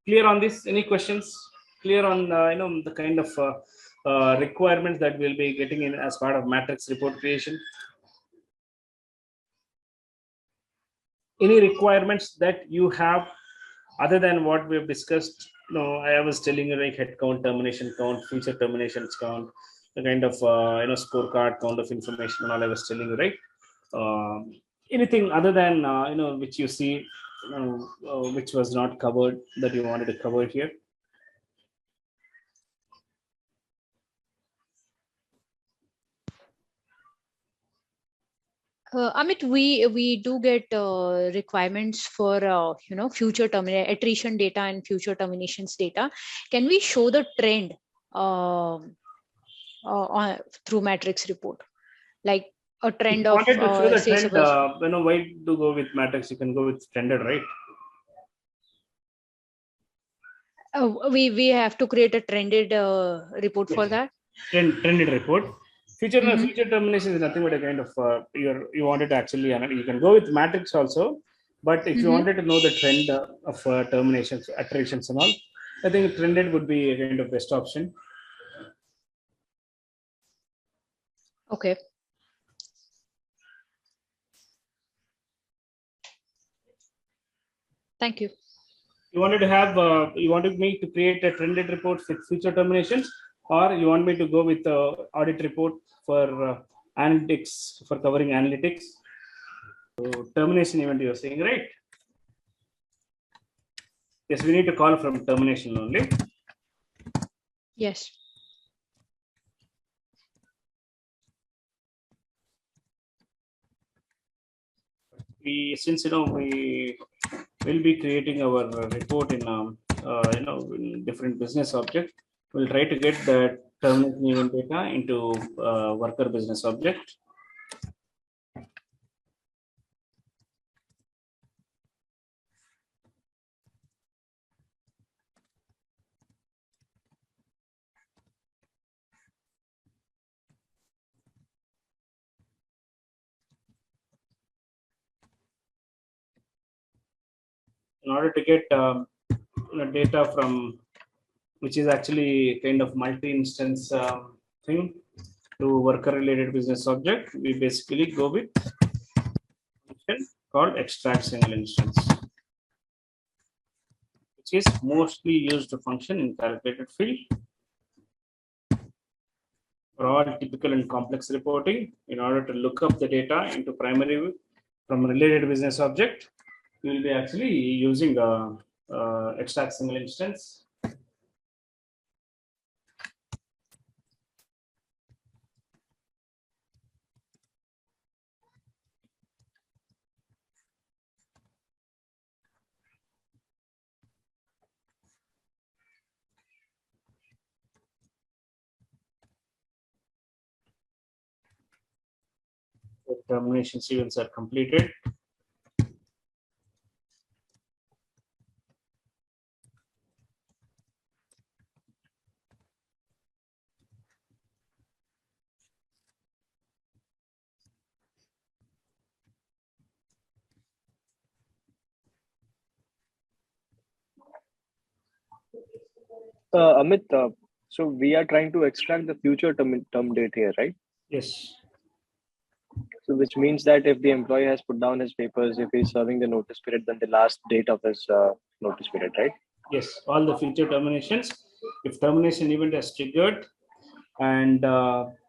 Clear on this? Any questions? Clear on the kind of requirements that we'll be getting in as part of matrix report creation? Any requirements that you have other than what we've discussed? I was telling you like head count, termination count, future terminations count, the kind of scorecard count of information and all I was telling you, right? Anything other than which you see which was not covered that you wanted to cover here? Amit, we do get requirements for future attrition data and future terminations data. Can we show the trend through matrix report, like a trend you of wanted to show the say trend? Why to go with matrix? You can go with trended, right? We have to create a trended report for that. Trended report. Future termination is nothing but a kind of you wanted to actually, you can go with matrix also, but if you wanted to know the trend of terminations, attritions and all, I think trended would be a kind of best option. Okay. Thank you. You wanted to have, you wanted me to create a trended report with future terminations, or you want me to go with audit report for analytics, for covering analytics. So termination event you're saying, right? Yes, we need to call from termination only. Yes. Since we will be creating our report in in different business object, we'll try to get the termination event data into worker business object. In order to get data from, which is actually kind of multi-instance thing, to worker related business object, we basically go with function called extract single instance, which is mostly used function in calculated field for all typical and complex reporting. In order to look up the data into primary from related business object, we will be actually using extract single instance. The termination events are completed. Amit, so we are trying to extract the future term date here, right? Yes. So which means that if the employee has put down his papers, if he's serving the notice period, then the last date of his notice period, right? Yes, all the future terminations. If termination event is triggered, and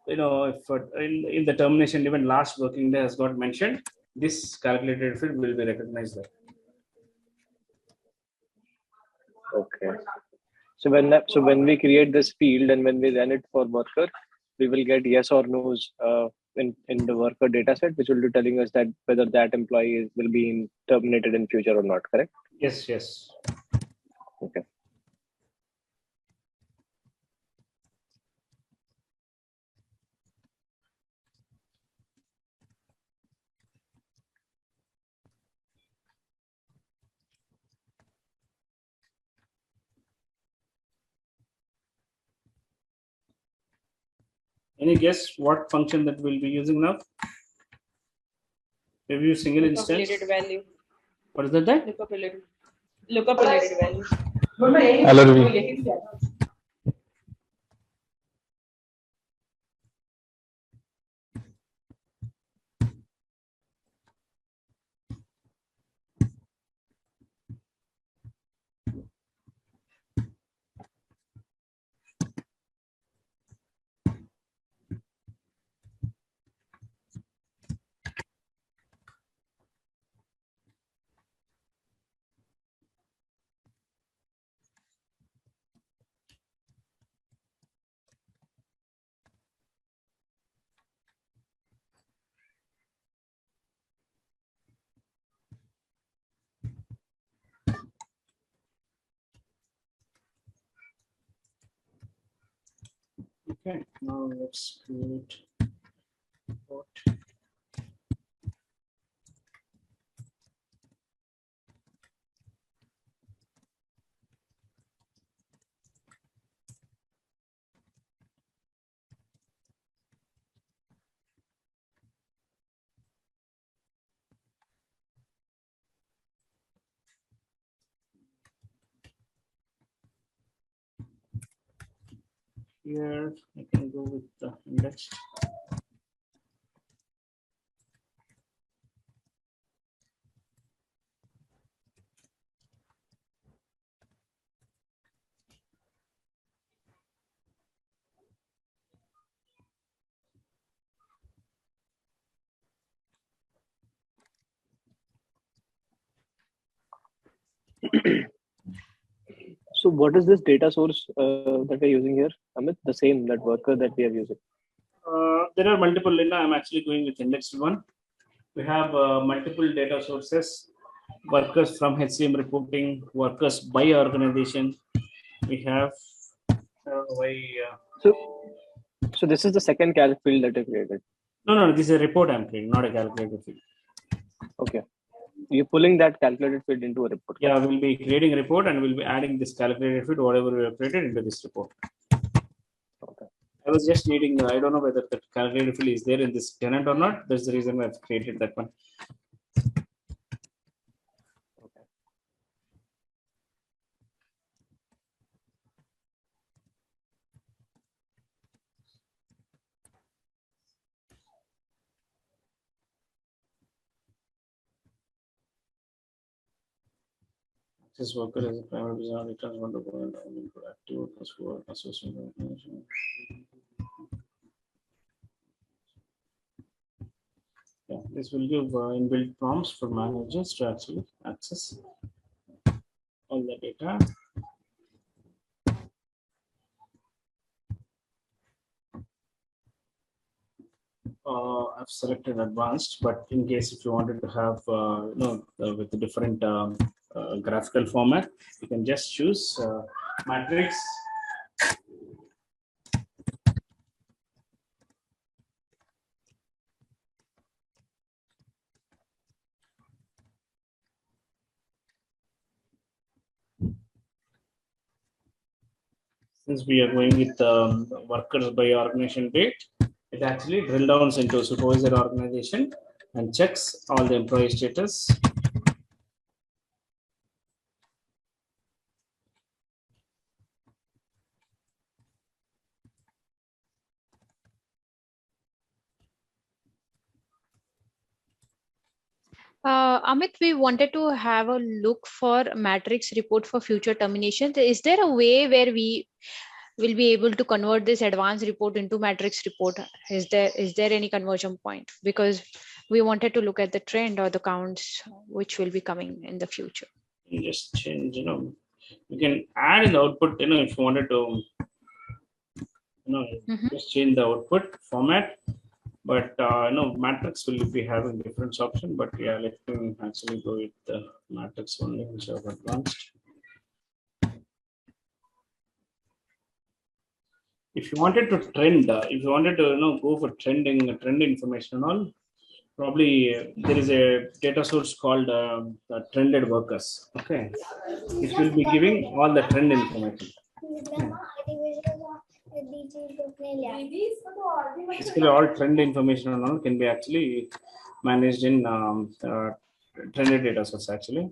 if in the termination event last working day has got mentioned, this calculated field will be recognized there. Okay. So when we create this field and when we run it for worker, we will get yes or no's in the worker data set, which will be telling us that whether that employee will be terminated in future or not, correct? Yes, yes. Okay. Any guess what function that we'll be using now? Review single Look up instance. related value. What is that? Look up related value. LRV. Okay, now let's create report. Here I can go with the index. So what is this data source that we're using here, Amit? The same, that worker that we are using. There are multiple. I'm actually going with indexed one. We have multiple data sources, workers from HCM reporting, workers by organization. We have why. So this is the second calc field that you created. No, this is a report I'm creating, not a calculated field. Okay. You're pulling that calculated field into a report. Yeah, we'll be creating a report and we'll be adding this calculated field, whatever we have created, into this report. Okay. I was just needing, I don't know whether the calculated field is there in this tenant or not. That's the reason I've created that one. Okay. This worker is a primary business returns one to go and active workers who are associated with organization. Yeah, this will give inbuilt prompts for managers to actually access all the data. I've selected advanced, but in case if you wanted to have with a different graphical format, you can just choose matrix. Since we are going with workers by organization date, it actually drill downs into supervisor organization and checks all the employee status. Amit, we wanted to have a look for matrix report for future terminations. Is there a way where we will be able to convert this advanced report into matrix report? Is there any conversion point? Because we wanted to look at the trend or the counts which will be coming in the future. You just change, you can add in the output, if you wanted to, just change the output format. But matrix will be having different option. But yeah, let me actually go with the matrix only, which are advanced. If you wanted to trend, if you wanted to go for trend information and all, probably there is a data source called trended workers. Okay, it will be giving all the trend information. Basically, all trend information and all can be actually managed in trended data source actually.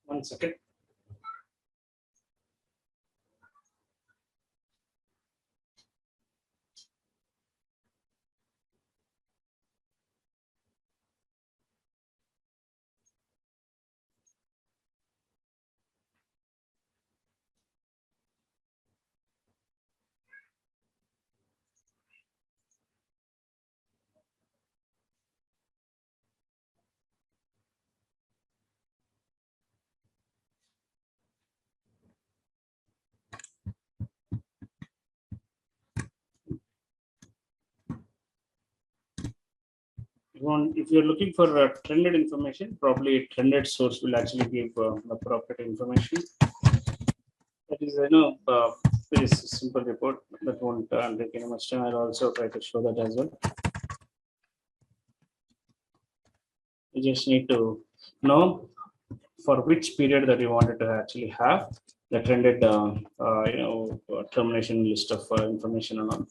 One second. If you're looking for trended information, probably a trended source will actually give appropriate information. That is, very simple report that won't take any much time. I'll also try to show that as well. You just need to know for which period that you wanted to actually have the trended, termination list of information and all.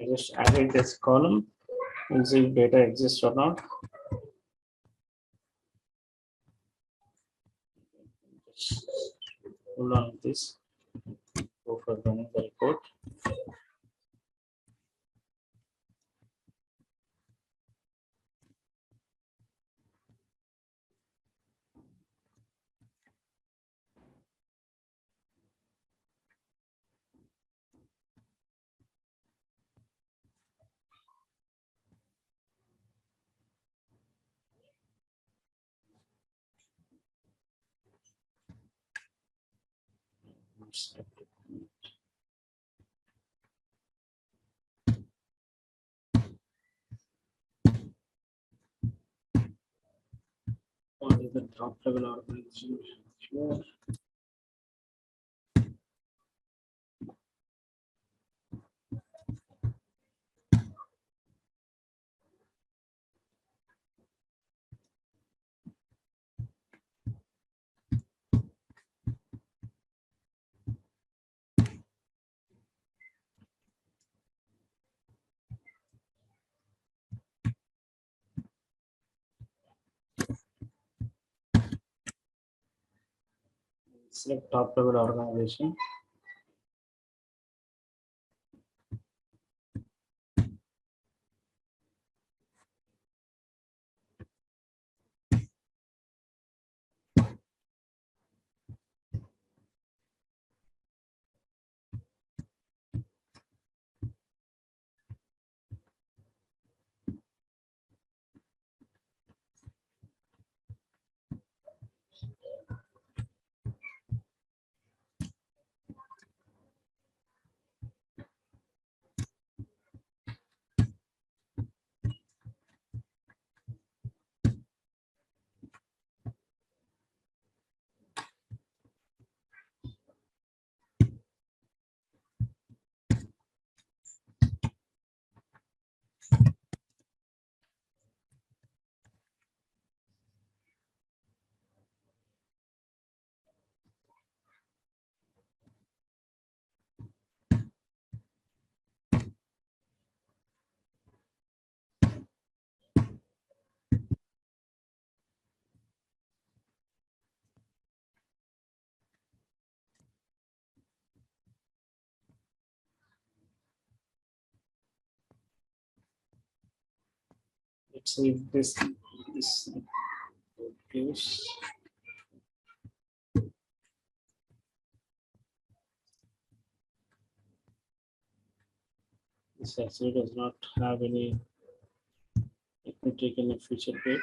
I just added this column and see if data exists or not. Just hold on with this. Go for running the report. What is the top level organization? Sure. Select top level organization. Let's see if this this gives. This actually does not have any. Let me take in a future date.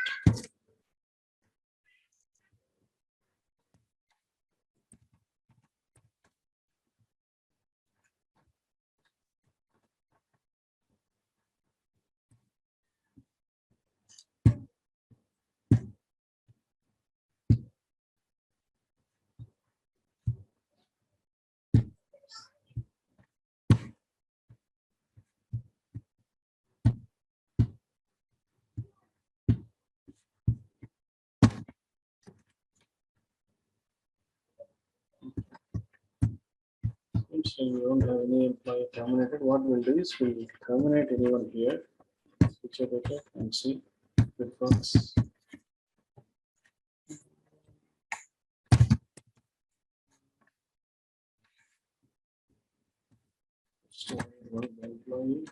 So we don't have any employee terminated. What we'll do is we'll terminate anyone here. Future data and see if it works. So one employee.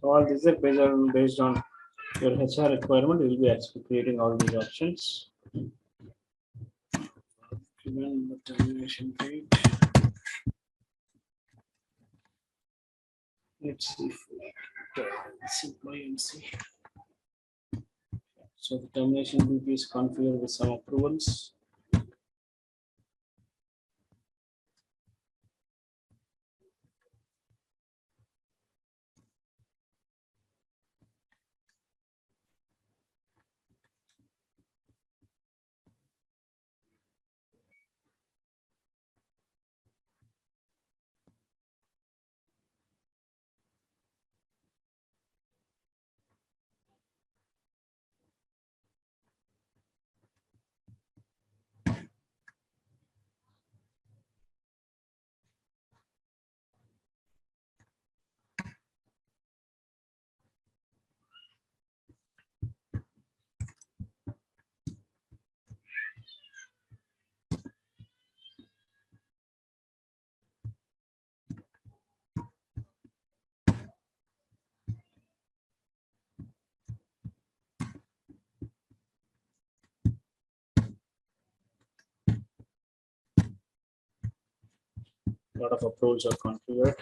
So all these are based on your HR requirement. You'll be actually creating all these options. Given the termination date. Let's see if employee and see. So the termination BP is configured with some approvals. A lot of approvals are configured.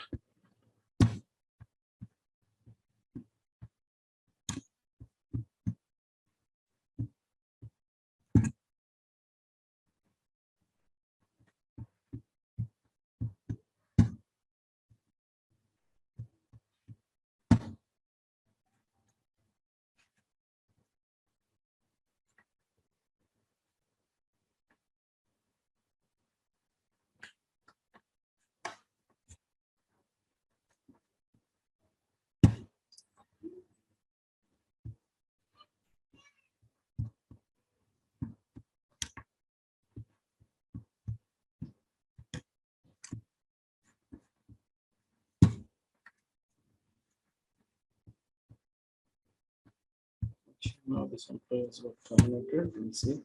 Now this employee has got terminated. We'll see.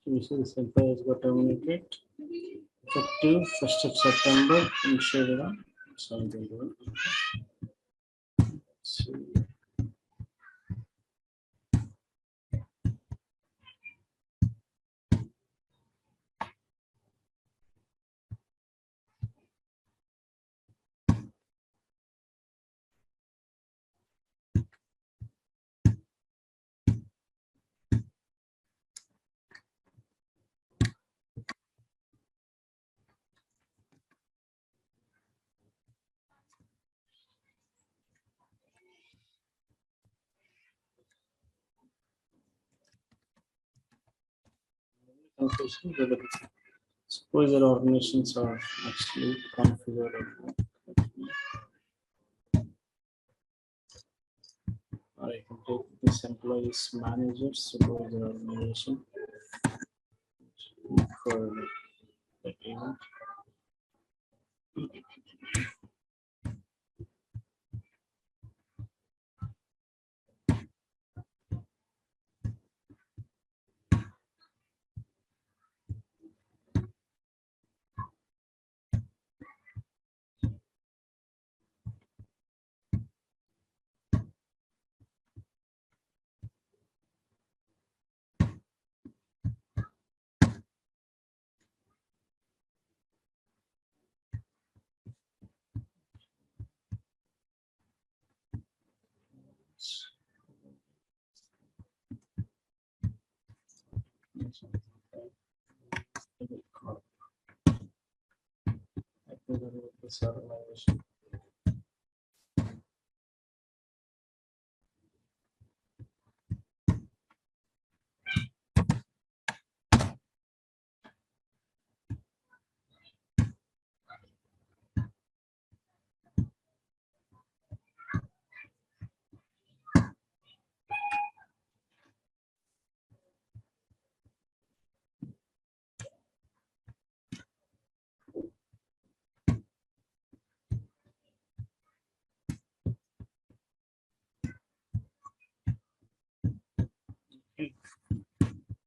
We see this employee has got terminated. Effective 1st of September. Initial. So, conclusion, whether suppose that organizations are actually configured. Or I can take this employees managers, suppose the organization for the event. This organization.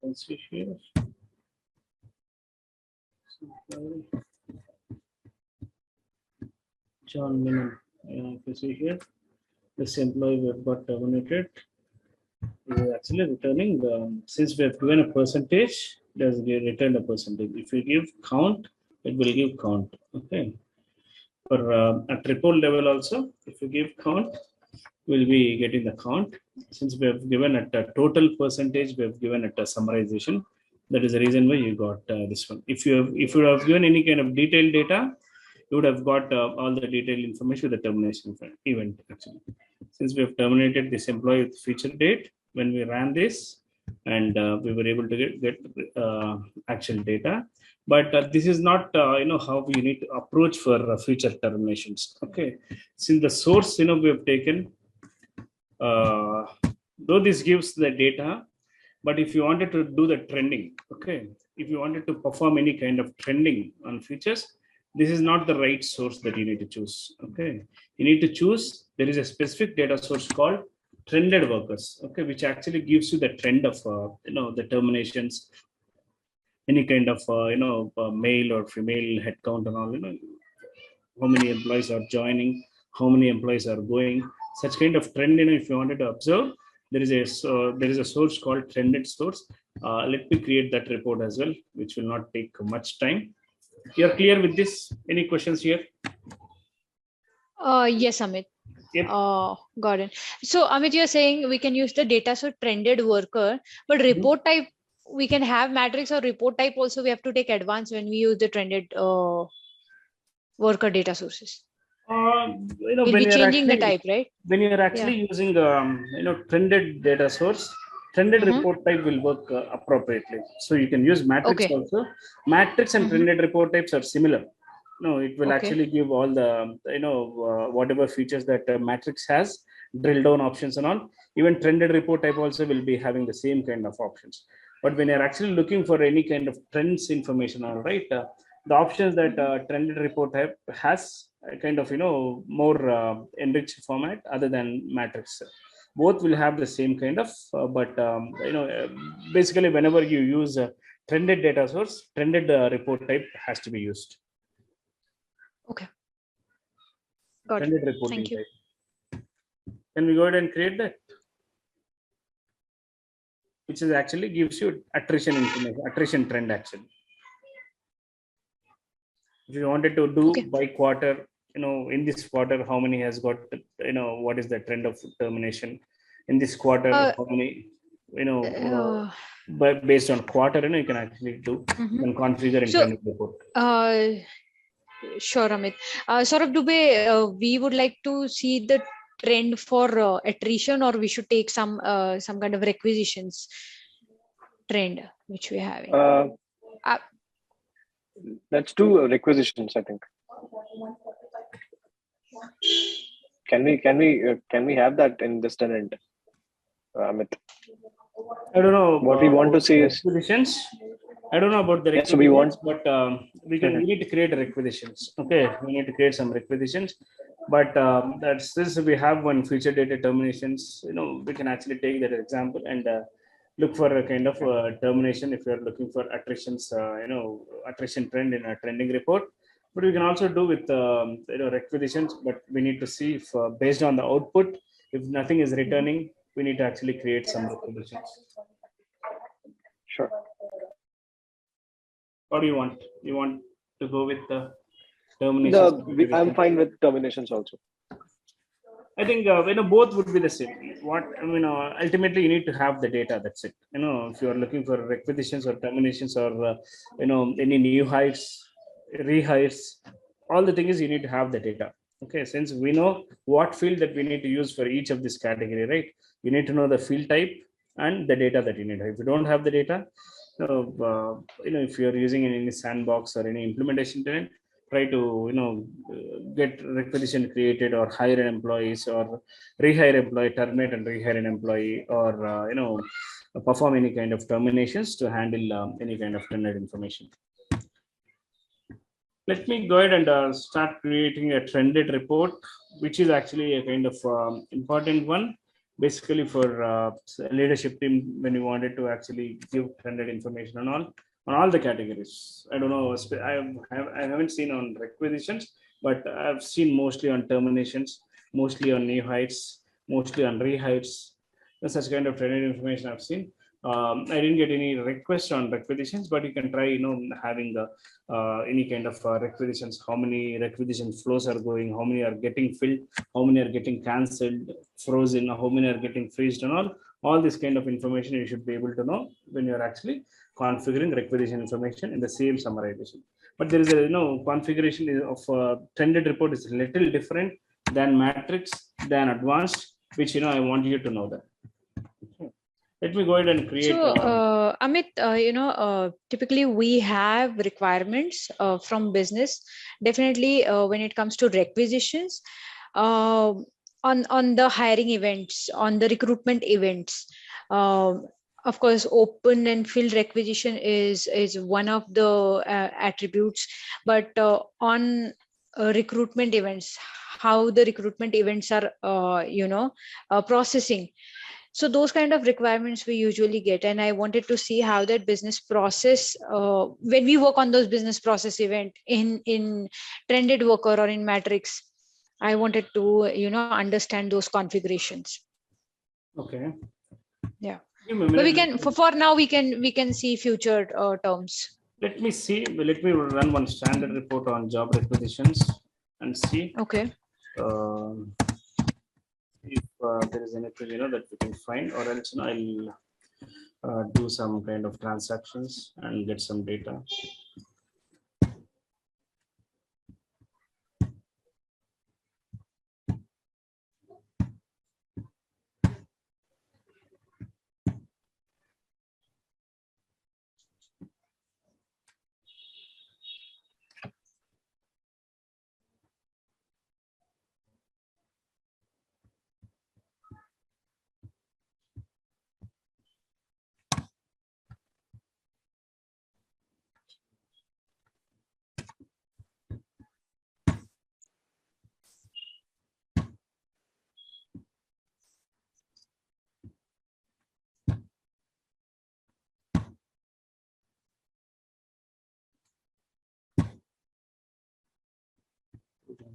Let's see here. John Minnan. If you see here, this employee we have got terminated. It is actually returning, since we have given a percentage, it has returned a percentage. If we give count, it will give count. Okay. For at report level also, if you give count, we'll be getting the count. Since we have given at a total percentage, we have given at a summarization. That is the reason why you got this one. If you have given any kind of detailed data, you would have got all the detailed information with the termination event actually. Since we have terminated this employee with future date, when we ran this, and we were able to get actual data, but this is not how we need to approach for future terminations. Okay, since the source we have taken, though this gives the data, but if you wanted to do the trending, okay, if you wanted to perform any kind of trending on features, this is not the right source that you need to choose. Okay, you need to choose, there is a specific data source called trended workers, okay, which actually gives you the trend of the terminations, any kind of male or female headcount and all, how many employees are joining, how many employees are going, such kind of trend. If you wanted to observe, there is a source called trended source. Let me create that report as well, which will not take much time. You are clear with this? Any questions here? Yes, Amit. Yep. Got it. So, Amit, you're saying we can use the data so trended worker, but report type, we can have matrix or report type also we have to take advance when we use the trended worker data sources. We'll be changing the type, right? When you're actually using trended data source, trended report type will work appropriately. So you can use matrix also. Matrix and trended report types are similar. No, it will Okay. actually give all the, whatever features that matrix has, drill down options and all. Even trended report type also will be having the same kind of options. But when you're actually looking for any kind of trends information, all right, the options that trended report type has a kind of, more enriched format other than matrix. Both will have the same kind of, but basically whenever you use a trended data source, trended report type has to be used. Okay. Got it. Trended reporting Thank you. type. Can we go ahead and create that? Which is actually gives you attrition information, attrition trend actually. If you wanted to do by quarter, in this quarter, how many has got, what is the trend of termination? In this quarter, how many, but based on quarter, you can actually do, you can configure in trend report. Sure, Amit. Saurabh Dubey, we would like to see the trend for attrition, or we should take some kind of requisitions trend which we are having. Let's do requisitions, I think. Can we have that in this tenant, Amit? I don't know what we want to see is requisitions. I don't know about the requisitions, so we want, but we need to create requisitions. Okay, we need to create some requisitions, but that's this. We have one future data terminations. We can actually take that example and look for a kind of termination if you are looking for attritions. Attrition trend in a trending report. But we can also do with requisitions. But we need to see if based on the output, if nothing is returning, we need to actually create some requisitions. Sure. What do you want? You want to go with the terminations? I'm fine with terminations also. I think both would be the same. What ultimately you need to have the data. That's it. If you are looking for requisitions or terminations or any new hires, rehires, all the thing is you need to have the data. Okay, since we know what field that we need to use for each of this category, right? You need to know the field type and the data that you need. If you don't have the data, if you're using any sandbox or any implementation tenant, try to get requisition created or hire an employees or rehire employee, terminate and rehire an employee, or perform any kind of terminations to handle any kind of trended information. Let me go ahead and start creating a trended report, which is actually a kind of important one, basically for leadership team when you wanted to actually give trended information on all the categories. I don't know, I haven't seen on requisitions, but I've seen mostly on terminations, mostly on new hires, mostly on rehires. Such kind of trended information I've seen. I didn't get any requests on requisitions, but you can try, having any kind of requisitions, how many requisition flows are going, how many are getting filled, how many are getting cancelled, frozen, how many are getting freezed, and all this kind of information you should be able to know when you're actually configuring requisition information in the same summarization. But there is a configuration of trended report is a little different than matrix, than advanced, which I want you to know that. Let me go ahead and create. So, Amit, typically we have requirements from business. Definitely, when it comes to requisitions, on the hiring events, on the recruitment events, of course, open and field requisition is one of the attributes. But on recruitment events, how the recruitment events are processing. So those kind of requirements we usually get, and I wanted to see how that business process, when we work on those business process event in trended worker or in matrix, I wanted to understand those configurations. Okay. Yeah, but we can for now we can see future terms. Let me see. Let me run one standard report on job requisitions and see. Okay. If there is anything that we can find, or else I'll do some kind of transactions and get some data.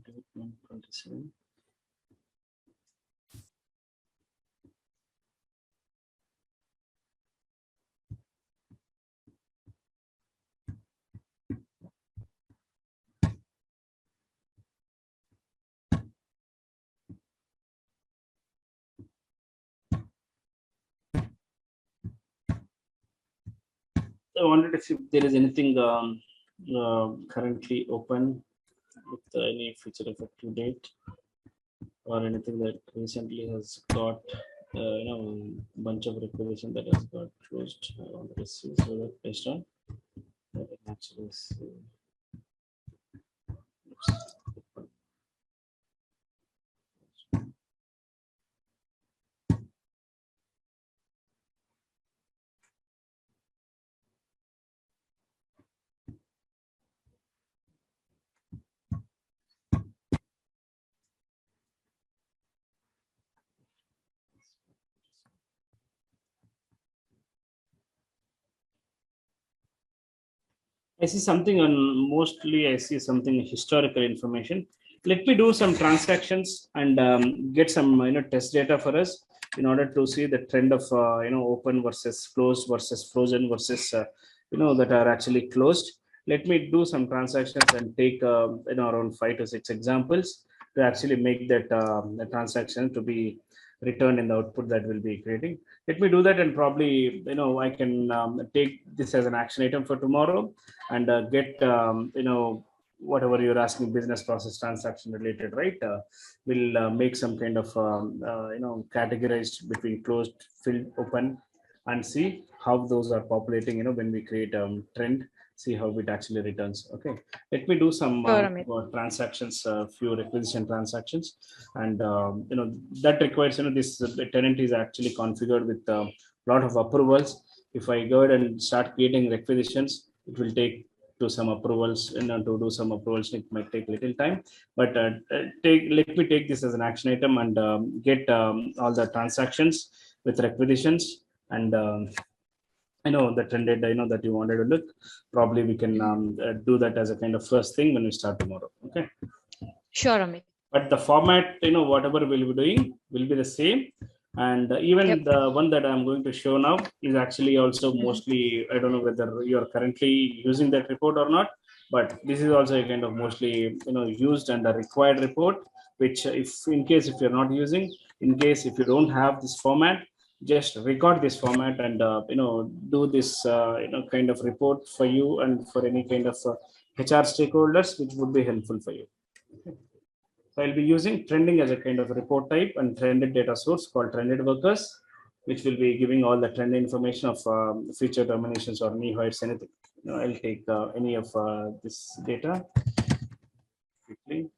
27. I wanted to see if there is anything currently open with any future effective date or anything that recently has got bunch of requisition that has got closed on the see. So that based on that I can actually see. I see something on mostly I see something historical information. Let me do some transactions and get some test data for us in order to see the trend of open versus closed versus frozen versus that are actually closed. Let me do some transactions and take around 5 to 6 examples to actually make that the transaction to be returned in the output that we'll be creating. Let me do that, and probably I can take this as an action item for tomorrow and get whatever you're asking business process transaction related, right? We'll make some kind of categorized between closed, filled, open, and see how those are populating when we create trend, see how it actually returns. Okay, let me do some Sure, Amit. transactions, few requisition transactions, and that requires this tenant is actually configured with a lot of approvals. If I go ahead and start creating requisitions, it will take to some approvals, and to do some approvals it might take a little time, but let me take this as an action item and get all the transactions with requisitions, and I know the trended that you wanted to look. Probably we can do that as a kind of first thing when we start tomorrow. Okay, Sure, Amit. but the format, whatever we'll be doing will be the same, and even Yep. the one that I'm going to show now is actually also mostly, I don't know whether you're currently using that report or not, but this is also a kind of mostly used and a required report, which if in case if you're not using, in case if you don't have this format, just record this format and do this kind of report for you and for any kind of HR stakeholders, which would be helpful for you. So I'll be using trending as a kind of report type and trended data source called trended workers, which will be giving all the trend information of future terminations or new hires, anything. I'll take any of this data quickly.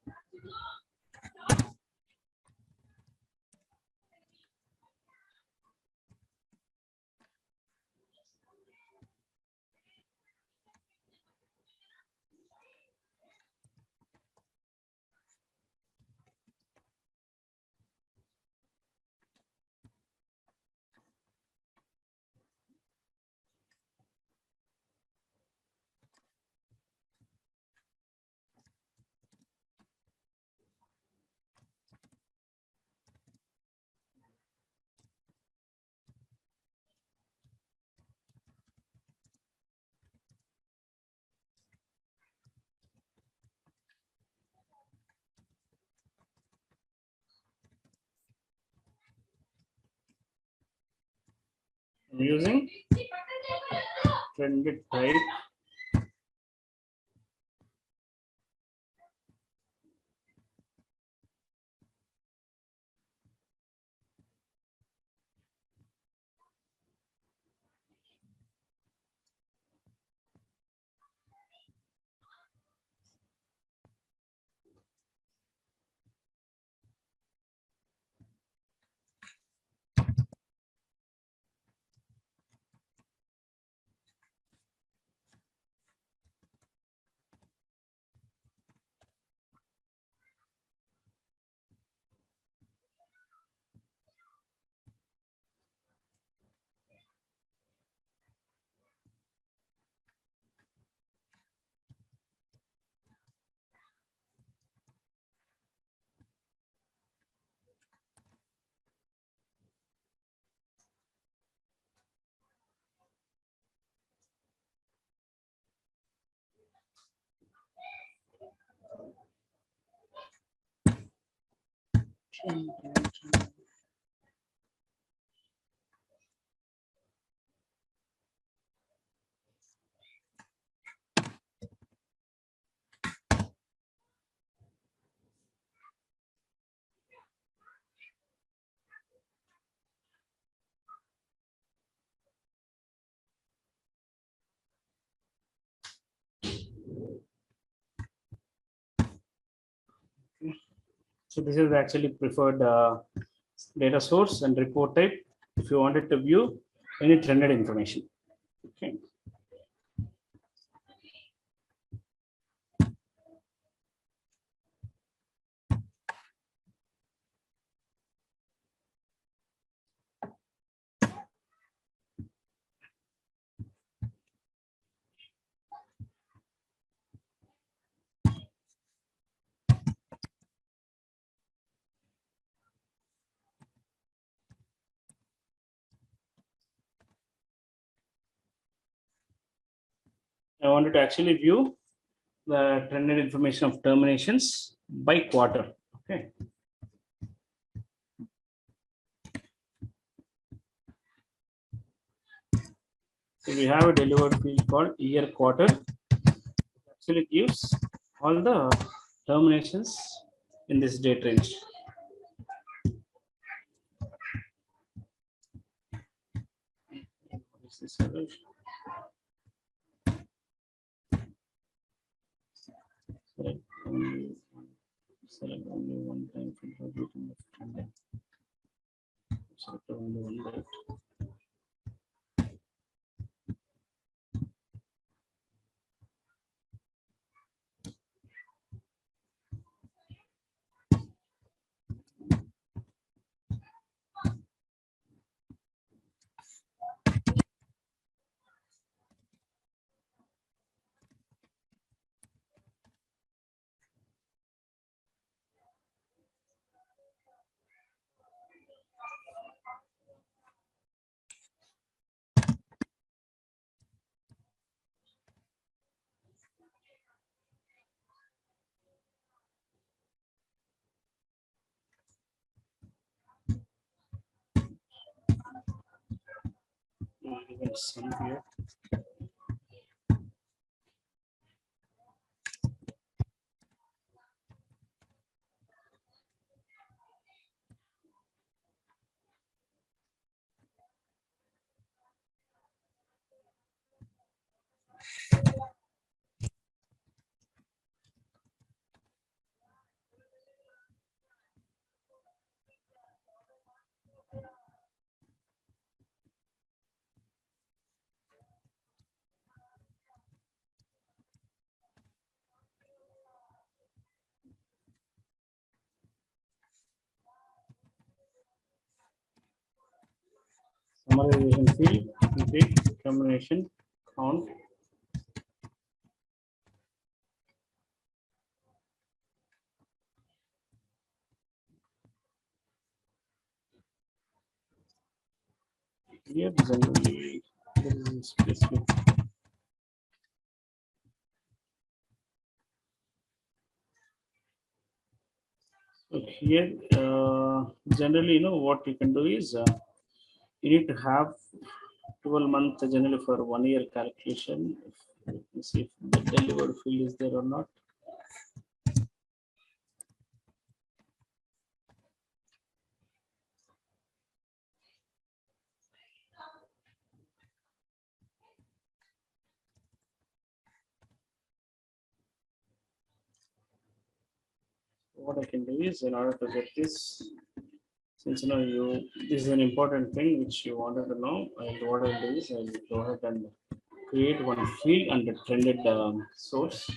I'm using trended type. So this is actually preferred data source and report type if you wanted to view any trended information. Okay. I wanted to actually view the trended information of terminations by quarter. Okay. So we have a delivered field called year quarter. It actually gives all the terminations in this date range. What is this? Select only one time for everything. Select only one date. Even some here. Summarization field, complete termination count. Here generally there is specific. So here generally, what you can do is you need to have 12 months generally for 1 year calculation. Let me see if the delivered field is there or not. What I can do is, in order to get this, since this is an important thing which you wanted to know, and what I'll do is I'll go ahead and create one field under trended source.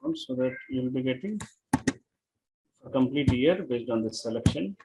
outcomes, so that you'll be getting a complete year based on this selection.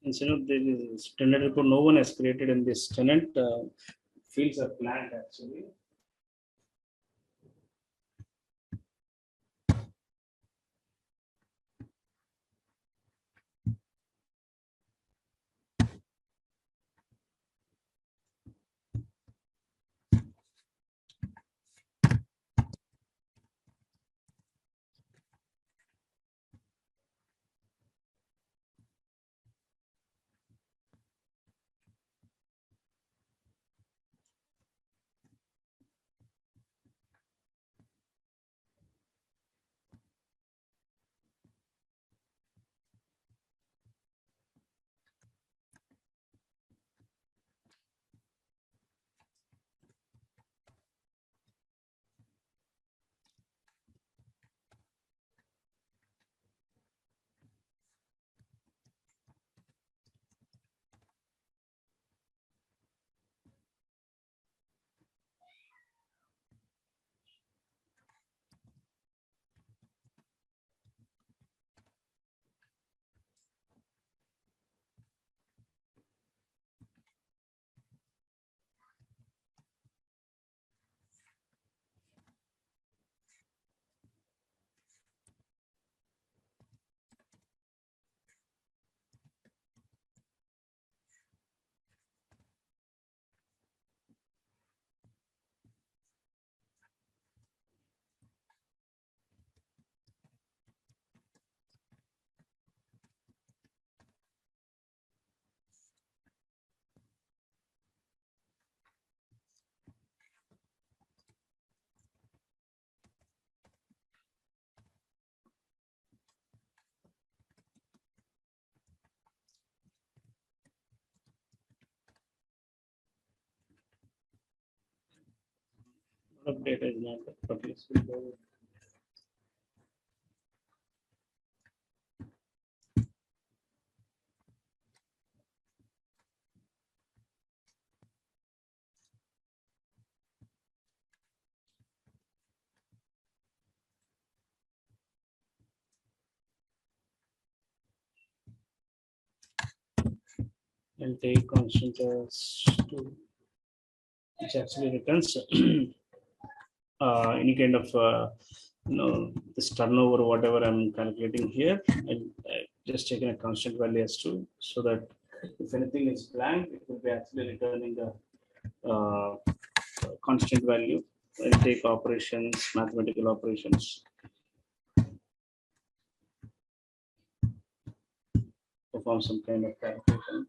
Instead of this tenant report, no one has created in this tenant. Fields are blank actually. A lot of data is not, but yes, we'll go with. And take constant as to which actually returns any kind of this turnover or whatever I'm calculating here, and just taking a constant value as to, so that if anything is blank, it will be actually returning the constant value. And take operations, mathematical operations, perform some kind of calculation.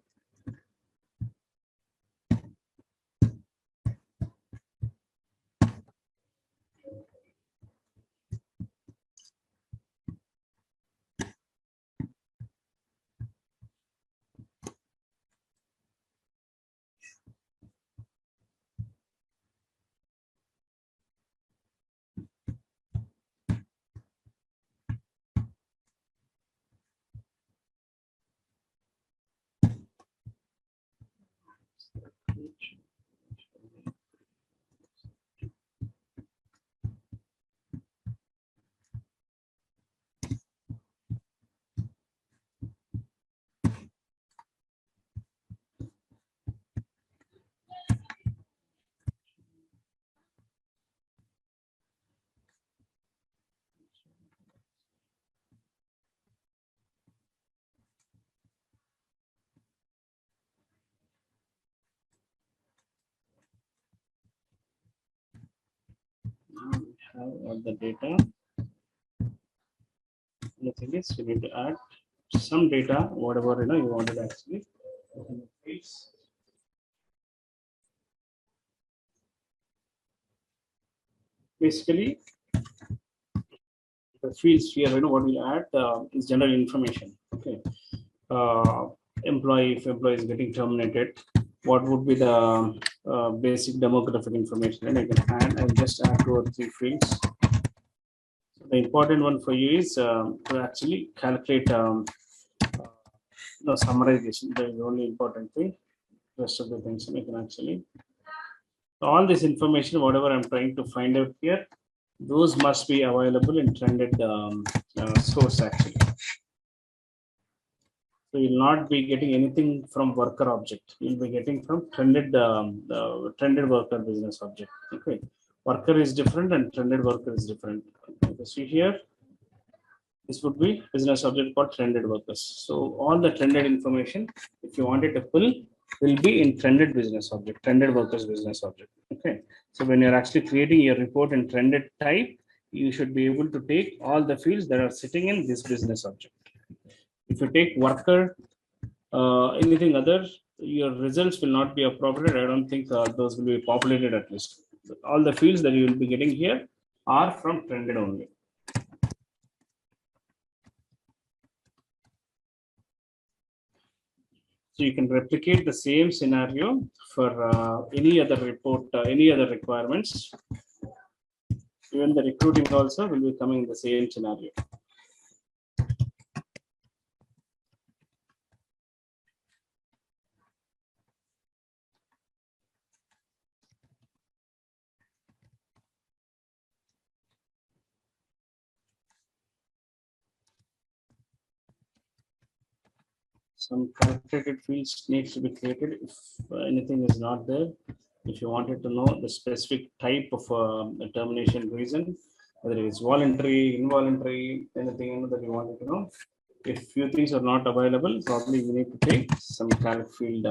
have all the data. The thing is, you need to add some data, whatever you wanted actually. Basically, the fields here, what we'll add is general information. Okay, employee, if employee is getting terminated, what would be the basic demographic information? And I can add, I'll just add 2 or 3 fields. So the important one for you is to actually calculate summarization. That is the only important thing. Rest of the things we can actually. All this information, whatever I'm trying to find out here, those must be available in trended source actually. So you'll not be getting anything from worker object. You'll be getting from trended worker business object. Okay, worker is different and trended worker is different. Okay, see here, this would be business object called trended workers. So all the trended information, if you wanted to pull, will be in trended business object, trended workers business object. Okay, so when you're actually creating your report in trended type, you should be able to take all the fields that are sitting in this business object. If you take worker, anything other, your results will not be appropriate. I don't think those will be populated at least. All the fields that you will be getting here are from trended only. So you can replicate the same scenario for any other report, any other requirements. Even the recruiting also will be coming in the same scenario. Some calculated fields needs to be created if anything is not there. If you wanted to know the specific type of termination reason, whether it is voluntary, involuntary, anything that you wanted to know. If few things are not available, probably you need to take some calc field.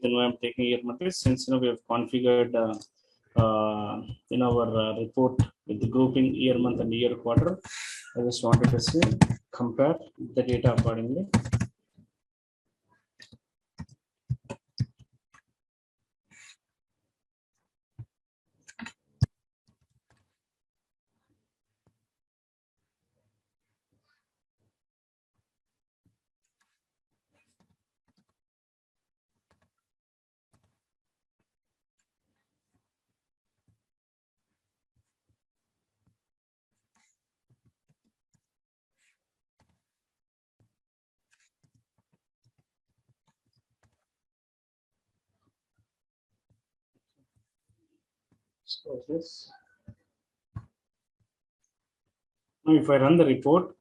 Reason why I'm taking here matrix, since we have configured in our report with the grouping year, month, and year, quarter. I just wanted to say compare the data accordingly. So this. Now, if I run the report,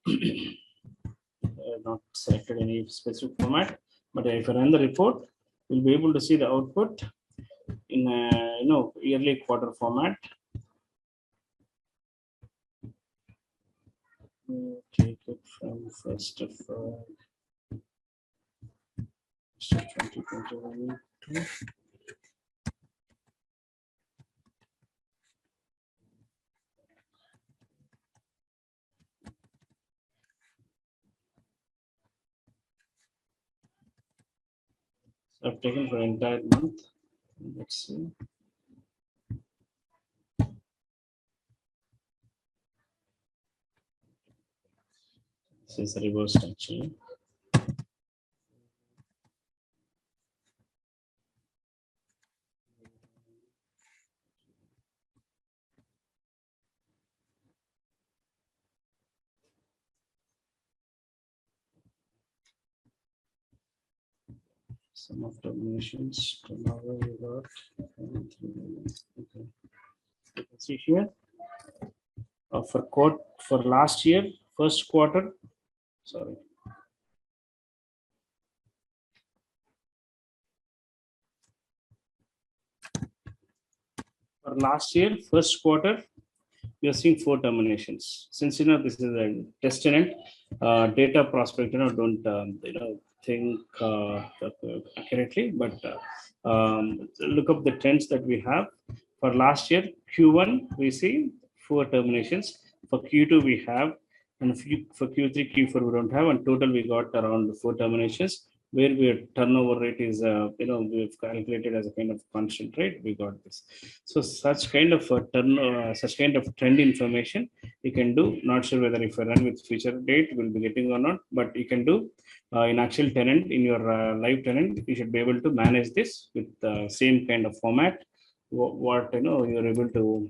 not selected any specific format, but if I run the report, we'll be able to see the output in a yearly quarter format. Take it from 1st of 2021 to I've taken for entire month. Let's see. This is reversed actually. Some of terminations tomorrow we got. Okay. You can see here for last year first quarter. Sorry. For last year first quarter, we are seeing 4 terminations. Since this is a test tenant, data prospect, don't think accurately, but look up the trends that we have. For last year Q1 we see 4 terminations. For Q2 we have, and for Q3 Q4 we don't have, and total we got around 4 terminations, where our turnover rate is we've calculated as a kind of constant rate. We got this. So such kind of such kind of trend information you can do. Not sure whether if I run with future date we'll be getting or not, but you can do in actual tenant, in your live tenant. You should be able to manage this with the same kind of format. What you're able to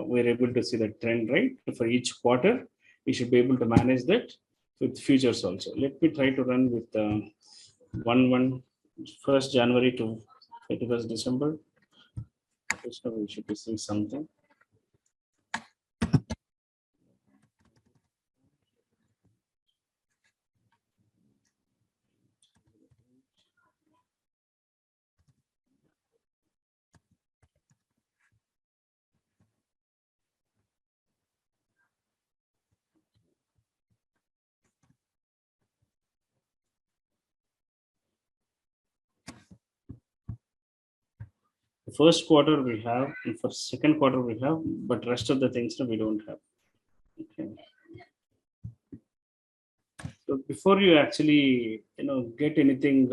we're able to see the trend, right? For each quarter you should be able to manage that with futures also. Let me try to run with 1st January to 31st December. So we should be seeing something. The first quarter we have, and for second quarter we have, but rest of the things we don't have. Okay. So before you actually get anything,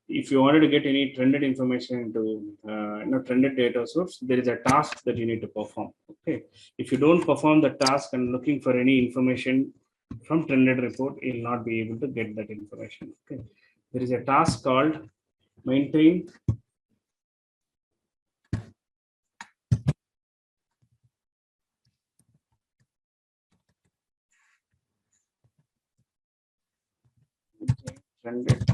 if you wanted to get any trended information into trended data source, there is a task that you need to perform. Okay. If you don't perform the task and looking for any information from trended report, you'll not be able to get that information. Okay. There is a task called maintain trended.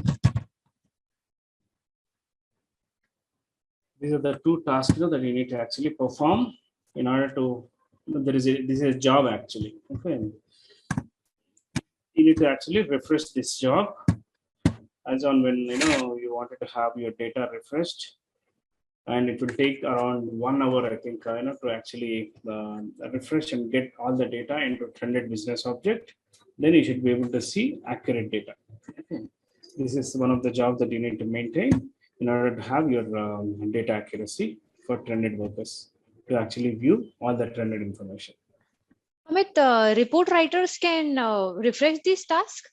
These are the 2 tasks that you need to actually perform in order to. This is a job actually. Okay. You need to actually refresh this job as on when you wanted to have your data refreshed, and it will take around 1 hour, I think, to actually refresh and get all the data into trended business object. Then you should be able to see accurate data. Okay. This is one of the jobs that you need to maintain in order to have your data accuracy for trended workers to actually view all the trended information. Amit, report writers can refresh this task?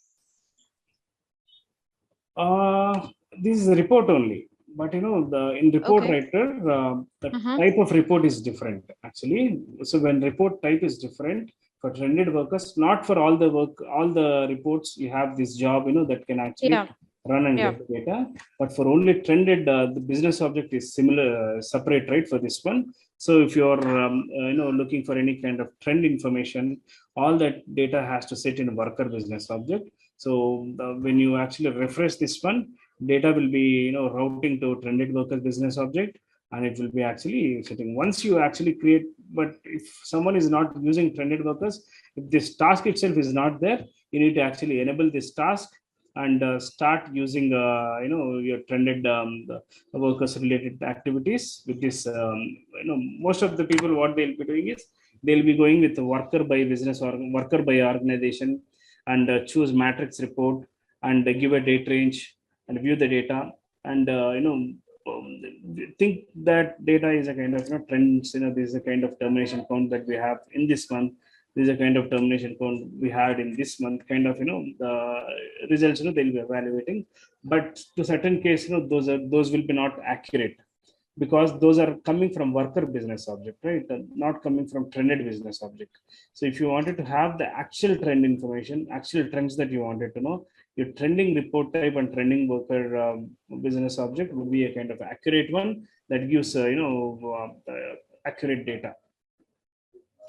This is a report only, but in report writer, the type of report is different actually. So when report type is different for trended workers, not for all the reports, you have this job that can actually run and get the data, but for only trended, the business object is similar, separate, right, for this one. So if you're looking for any kind of trend information, all that data has to sit in a worker business object. So when you actually refresh this one, data will be routing to trended worker business object, and it will be actually sitting. Once you actually create, but if someone is not using trended workers, if this task itself is not there, you need to actually enable this task and start using your trended workers related activities with this. Most of the people, what they'll be doing is they'll be going with the worker by business or worker by organization, and choose matrix report and give a date range and view the data, and think that data is a kind of trends. This is a kind of termination count that we have in this month. This is a kind of termination count we had in this month. Kind of the results they'll be evaluating, but to certain case those will be not accurate, because those are coming from worker business object, right? Not coming from trended business object. So if you wanted to have the actual trend information, actual trends that you wanted to know, your trending report type and trending worker business object would be a kind of accurate one that gives accurate data.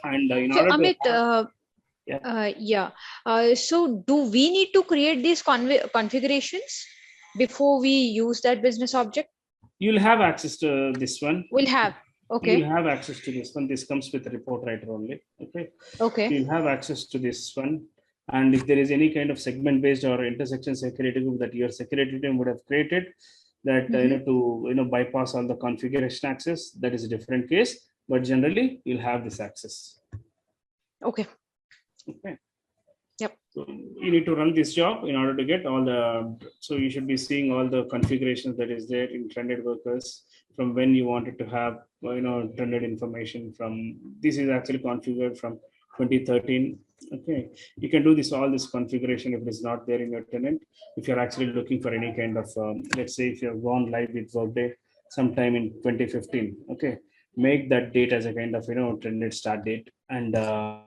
And in so order Amit, to so do we need to create these configurations before we use that business object? You'll have access to this one. We'll have. Okay. You'll have access to this one. This comes with the report writer only. Okay. Okay. You'll have access to this one. And if there is any kind of segment based or intersection security group that your security team would have created, that to bypass all the configuration access, that is a different case. But generally, you'll have this access. Okay. Okay. Yep. So you need to run this job in order to get all the, so you should be seeing all the configurations that is there in trended workers from when you wanted to have, trended information from, this is actually configured from 2013. Okay, you can do this, all this configuration if it is not there in your tenant. If you're actually looking for any kind of, let's say if you've gone live with Workday sometime in 2015, okay, make that date as a kind of, trended start date, and the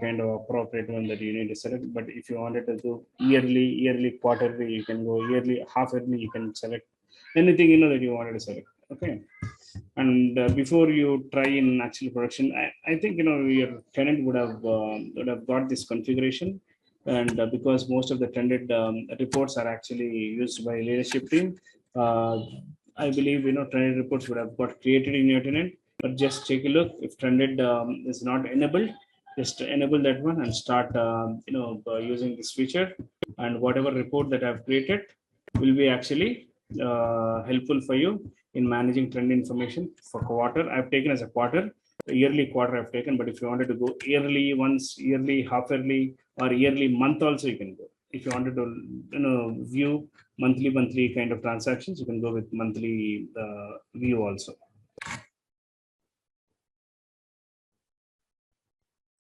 kind of appropriate one that you need to select. But if you wanted to do yearly, quarterly, you can go yearly, half yearly, you can select anything that you wanted to select. Okay. And before you try in actual production, I think your tenant would have got this configuration. And because most of the trended reports are actually used by leadership team, I believe trended reports would have got created in your tenant. But just take a look if trended is not enabled, just enable that one and start using this feature, and whatever report that I've created will be actually helpful for you in managing trend information for quarter. I've taken as a quarter, yearly quarter I've taken, but if you wanted to go yearly once, yearly, half yearly, or yearly month also, you can go. If you wanted to view monthly kind of transactions, you can go with monthly view also.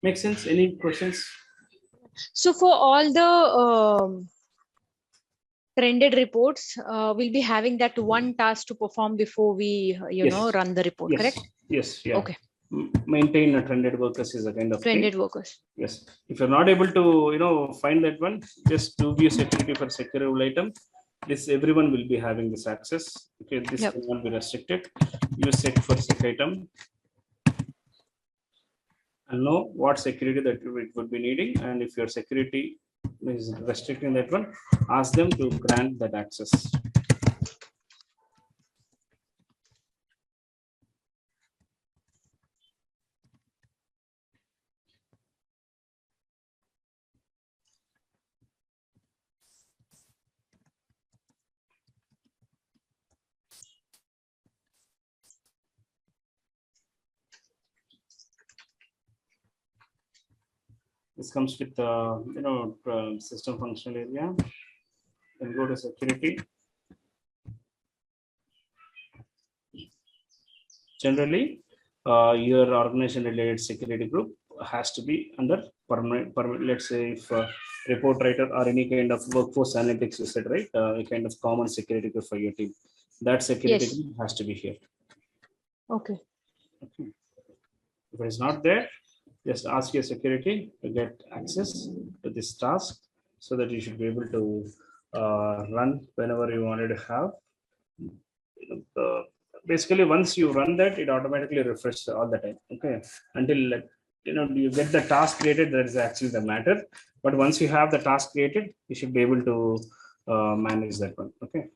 Make sense? Any questions? So for all the trended reports, we'll be having that one task to perform before we, run the report, yes. correct? Yes. Yeah. Okay. Maintain a trended workers is a kind of Trended thing. workers. Yes. If you're not able to, find that one, just do view security for securable item. This everyone will be having this access. Okay. This Yep. cannot be restricted. Use sec for sec item. And know what security that it would be needing, and if your security is restricting that one, ask them to grant that access. This comes with system functional area. Then go to security. Generally, your organization related security group has to be under permanent. Let's say if report writer or any kind of workforce analytics, you said, right? A kind of common security group for your team. That security Yes. group has to be here. Okay. If it is not there, just ask your security to get access to this task so that you should be able to run whenever you wanted to have. Basically, once you run that, it automatically refreshes all the time. Okay, until you get the task created, that is actually the matter. But once you have the task created, you should be able to manage that one. Okay.